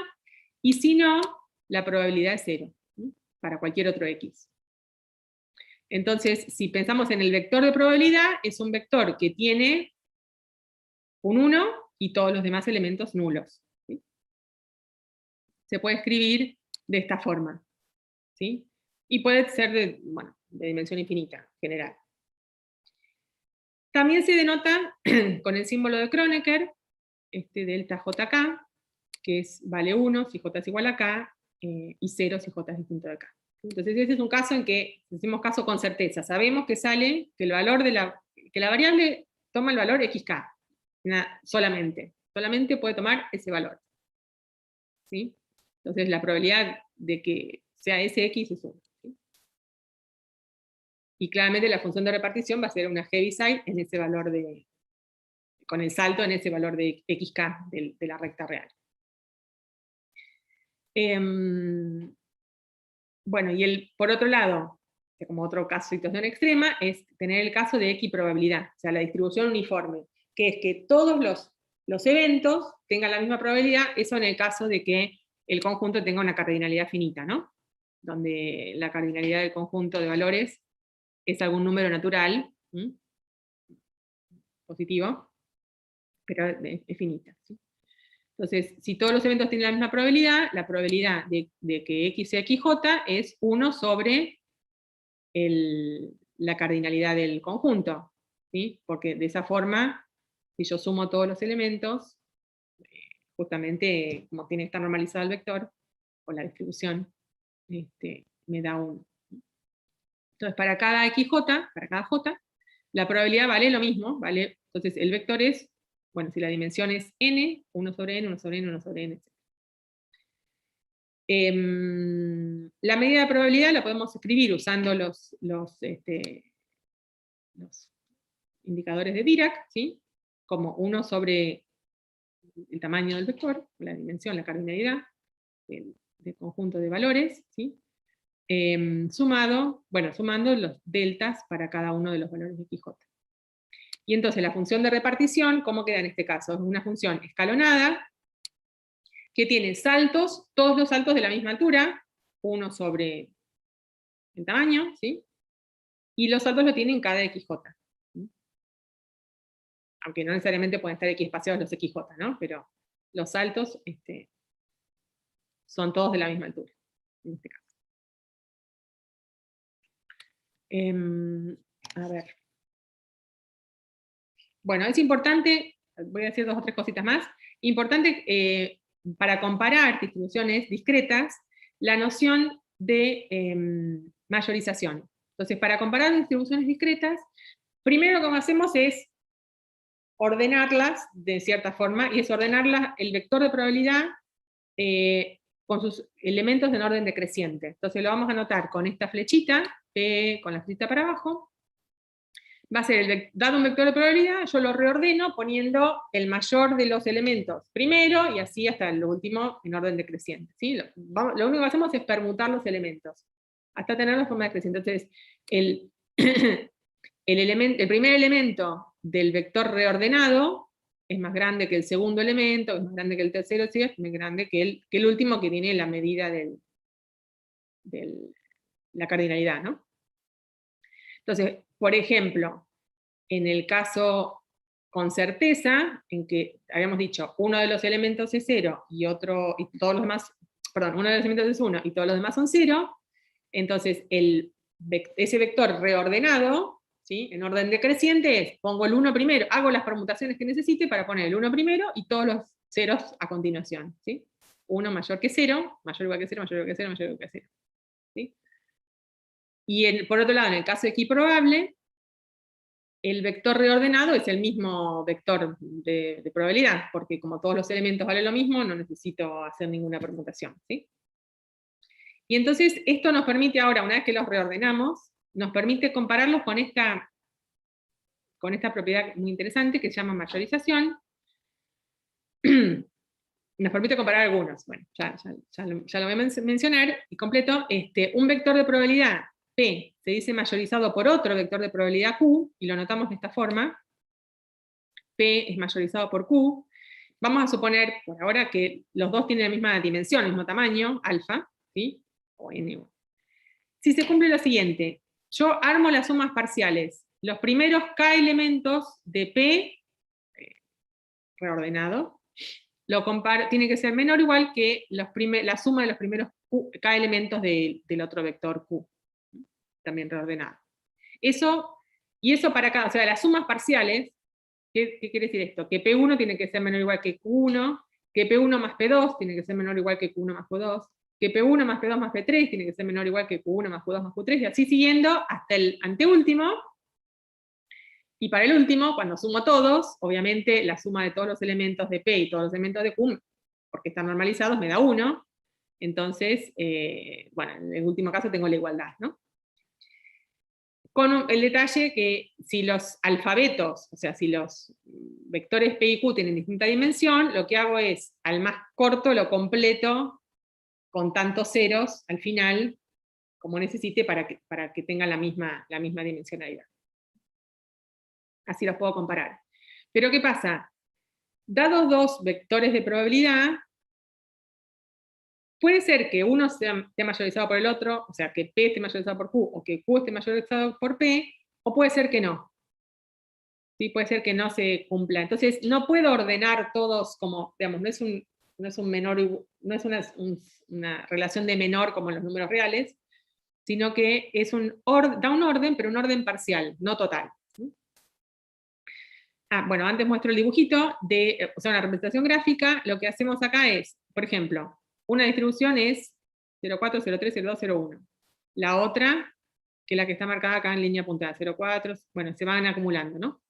y si no, la probabilidad es 0, ¿sí? Para cualquier otro x. Entonces, si pensamos en el vector de probabilidad, es un vector que tiene un 1 y todos los demás elementos nulos, ¿sí? Se puede escribir de esta forma, ¿sí? Y puede ser de dimensión infinita, general. También se denota con el símbolo de Kronecker, delta JK, que vale 1 si J es igual a K, y 0 si J es distinto de K. Entonces ese es un caso en que decimos caso con certeza. Sabemos que sale, que el valor que la variable toma el valor xk, solamente puede tomar ese valor, ¿sí? Entonces la probabilidad de que sea ese x es 1. ¿Sí? Y claramente la función de repartición va a ser una Heaviside en ese valor con el salto en ese valor de xk de la recta real. Bueno, y por otro lado, como otro caso de situación extrema, es tener el caso de equiprobabilidad, o sea, la distribución uniforme, que es que todos los eventos tengan la misma probabilidad, eso en el caso de que el conjunto tenga una cardinalidad finita, ¿no? Donde la cardinalidad del conjunto de valores es algún número natural, positivo, pero es finita, ¿sí? Entonces, si todos los eventos tienen la misma probabilidad, la probabilidad de que X sea XJ es 1 sobre la cardinalidad del conjunto, ¿sí? Porque de esa forma, si yo sumo todos los elementos, justamente como tiene que estar normalizado el vector, o la distribución, me da 1. Entonces, para cada XJ, para cada J, la probabilidad vale lo mismo, ¿vale? Entonces, el vector es, bueno, si la dimensión es n, 1 sobre n, 1 sobre n, 1 sobre n, etc. La medida de probabilidad la podemos escribir usando los indicadores de Dirac, ¿sí? Como 1 sobre el tamaño del vector, la dimensión, la cardinalidad del conjunto de valores, ¿sí? Sumando los deltas para cada uno de los valores de XJ. Y entonces la función de repartición, ¿cómo queda en este caso? Es una función escalonada, que tiene saltos, todos los saltos de la misma altura, 1 sobre el tamaño, ¿sí? Y los saltos lo tienen cada XJ. ¿Sí? Aunque no necesariamente pueden estar X espaciados los XJ, ¿no? Pero los saltos son todos de la misma altura, en este caso. A ver. Bueno, es importante, voy a decir 2 o 3 cositas más, importante para comparar distribuciones discretas, la noción de mayorización. Entonces, para comparar distribuciones discretas, primero lo que hacemos es ordenarlas de cierta forma, y es ordenarlas, el vector de probabilidad, con sus elementos en orden decreciente. Entonces lo vamos a anotar con esta flechita, con la flechita para abajo. Va a ser, dado un vector de probabilidad, yo lo reordeno poniendo el mayor de los elementos primero, y así hasta el último en orden decreciente, ¿sí? Lo único que hacemos es permutar los elementos, hasta tener la forma decreciente. Entonces, el primer elemento del vector reordenado es más grande que el segundo elemento, es más grande que el tercero, ¿sí? Es más grande que el último, que tiene la medida de la cardinalidad, ¿no? Entonces, por ejemplo, en el caso con certeza, en que habíamos dicho uno de los elementos es 0 y todos los demás, perdón, uno de los elementos es 1 y todos los demás son 0, entonces ese vector reordenado, ¿sí? En orden decreciente es, pongo el 1 primero, hago las permutaciones que necesite para poner el 1 primero y todos los ceros a continuación, ¿sí? 1 mayor que 0, mayor o igual que 0, mayor o igual que 0, mayor o igual que 0. ¿Sí? Y por otro lado, en el caso equiprobable, el vector reordenado es el mismo vector de probabilidad, porque como todos los elementos valen lo mismo, no necesito hacer ninguna permutación, ¿sí? Y entonces esto nos permite ahora, una vez que los reordenamos, nos permite compararlos con esta propiedad muy interesante que se llama mayorización. Nos permite comparar algunos. Bueno, ya lo voy a mencionar y completo. Un vector de probabilidad P se dice mayorizado por otro vector de probabilidad Q, y lo notamos de esta forma. P es mayorizado por Q. Vamos a suponer, por ahora, que los dos tienen la misma dimensión, el mismo tamaño, alfa, ¿sí? O n. Si se cumple lo siguiente, yo armo las sumas parciales. Los primeros K elementos de P, reordenado, lo comparo, tiene que ser menor o igual que la suma de los primeros K elementos del otro vector Q, también reordenado. Eso para cada, o sea, las sumas parciales, ¿qué quiere decir esto? Que P1 tiene que ser menor o igual que Q1, que P1 más P2 tiene que ser menor o igual que Q1 más Q2, que P1 más P2 más P3 tiene que ser menor o igual que Q1 más Q2 más Q3, y así siguiendo hasta el anteúltimo. Y para el último, cuando sumo todos, obviamente la suma de todos los elementos de P y todos los elementos de Q, porque están normalizados, me da 1. Entonces, bueno, en el último caso tengo la igualdad, ¿no? Con el detalle que si los alfabetos, o sea, si los vectores P y Q tienen distinta dimensión, lo que hago es, al más corto lo completo con tantos ceros al final, como necesite, para que tengan la misma dimensionalidad. Así los puedo comparar. Pero ¿qué pasa? Dados dos vectores de probabilidad, puede ser que uno esté mayorizado por el otro, o sea, que P esté mayorizado por Q, o que Q esté mayorizado por P, o puede ser que no. ¿Sí? Puede ser que no se cumpla. Entonces, no puedo ordenar todos como, digamos, no es un menor, no es una relación de menor como en los números reales, sino que es da un orden, pero un orden parcial, no total. Bueno, antes muestro el dibujito, o sea, una representación gráfica. Lo que hacemos acá es, por ejemplo, una distribución es 0,4, 0,3, 0,2, 0,1. La otra, que es la que está marcada acá en línea punteada, 0,4, bueno, se van acumulando, ¿no?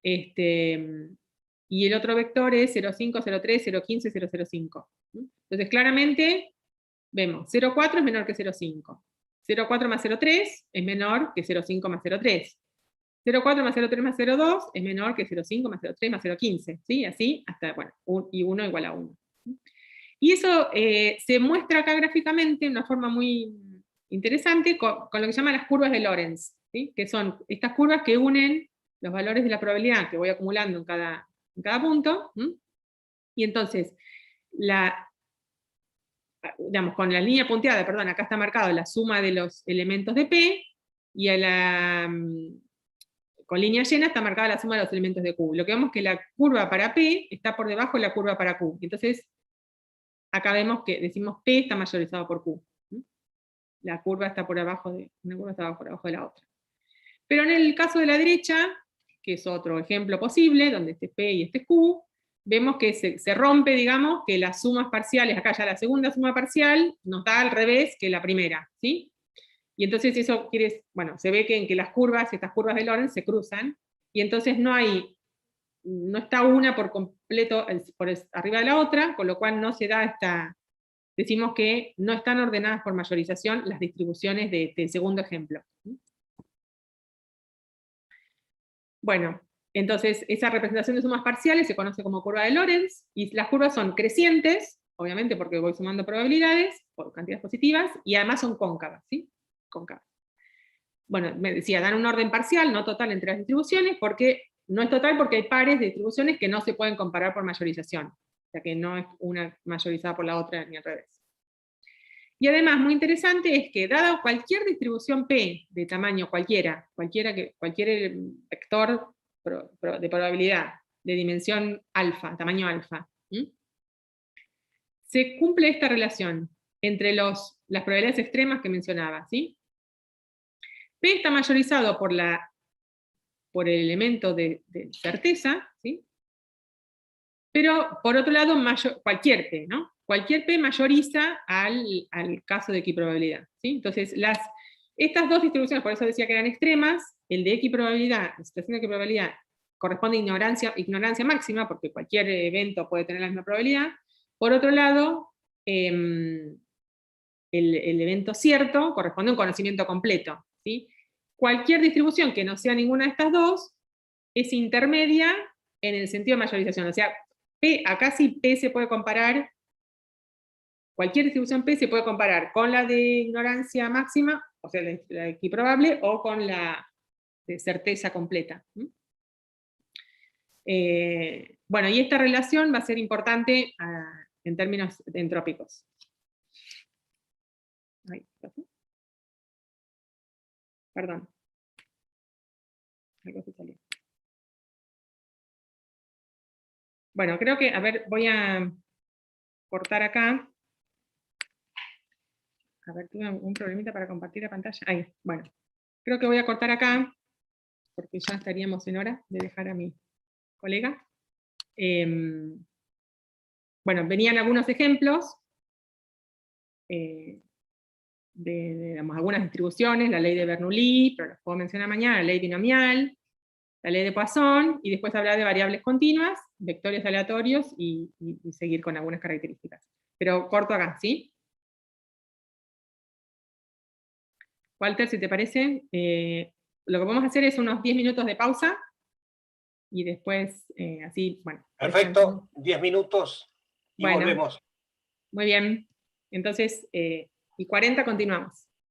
Y el otro vector es 0,5, 0,3, 0,15, 0,05. Entonces, claramente, vemos, 0,4 es menor que 0,5. 0,4 más 0,3 es menor que 0,5 más 0,3. 0,4 más 0,3 más 0,2 es menor que 0,5 más 0,3 más 0,15, ¿sí? Así hasta, bueno, y 1 igual a 1. Y eso se muestra acá gráficamente de una forma muy interesante con lo que se llaman las curvas de Lorentz, ¿sí? Que son estas curvas que unen los valores de la probabilidad que voy acumulando en cada punto, y entonces, digamos, con la línea punteada, perdón, acá está marcado la suma de los elementos de P, y con línea llena está marcada la suma de los elementos de Q. Lo que vemos es que la curva para P está por debajo de la curva para Q. Entonces, acá vemos que decimos P está mayorizado por Q. La curva está por abajo una curva está por abajo de la otra. Pero en el caso de la derecha, que es otro ejemplo posible, donde este es P y este es Q, vemos que se rompe, digamos, que las sumas parciales, acá ya la segunda suma parcial, nos da al revés que la primera, ¿sí? Y entonces eso bueno, se ve que en que estas curvas de Lorentz se cruzan, y entonces no está una por completo por arriba de la otra, con lo cual no se da decimos que no están ordenadas por mayorización las distribuciones del segundo ejemplo. Bueno, entonces esa representación de sumas parciales se conoce como curva de Lorentz, y las curvas son crecientes, obviamente porque voy sumando probabilidades, por cantidades positivas, y además son cóncavas, ¿sí? Cóncavas. Bueno, me decía, dan un orden parcial, no total entre las distribuciones, porque no es total porque hay pares de distribuciones que no se pueden comparar por mayorización, o sea que no es una mayorizada por la otra ni al revés. Y además, muy interesante es que, dado cualquier distribución P de tamaño cualquier vector de probabilidad de dimensión alfa, tamaño alfa, se cumple esta relación entre las probabilidades extremas que mencionaba, ¿sí? P está mayorizado por el elemento de certeza, ¿sí? Pero, por otro lado, cualquier P, ¿no? Cualquier P mayoriza al caso de equiprobabilidad, ¿sí? Entonces, estas dos distribuciones, por eso decía que eran extremas, el de equiprobabilidad, la situación de equiprobabilidad, corresponde a ignorancia máxima, porque cualquier evento puede tener la misma probabilidad. Por otro lado, el evento cierto corresponde a un conocimiento completo, ¿sí? Cualquier distribución que no sea ninguna de estas dos es intermedia en el sentido de mayorización. O sea, acá sí P se puede comparar, cualquier distribución P se puede comparar con la de ignorancia máxima, o sea, la equiprobable, o con la de certeza completa. Bueno, y esta relación va a ser importante en términos entrópicos. Ay, perdón. Algo se salió. Bueno, creo que, a ver, voy a cortar acá. A ver, tuve un problemita para compartir la pantalla. Ahí, bueno. Creo que voy a cortar acá, porque ya estaríamos en hora de dejar a mi colega. Bueno, venían algunos ejemplos digamos, algunas distribuciones, la ley de Bernoulli, pero las puedo mencionar mañana, la ley binomial, la ley de Poisson, y después hablar de variables continuas, vectores aleatorios, y seguir con algunas características. Pero corto acá, ¿sí? Walter, si te parece, lo que vamos a hacer es unos 10 minutos de pausa, y después, así, bueno. Perfecto, 10 minutos y bueno, volvemos. Muy bien. Entonces, y 40 continuamos.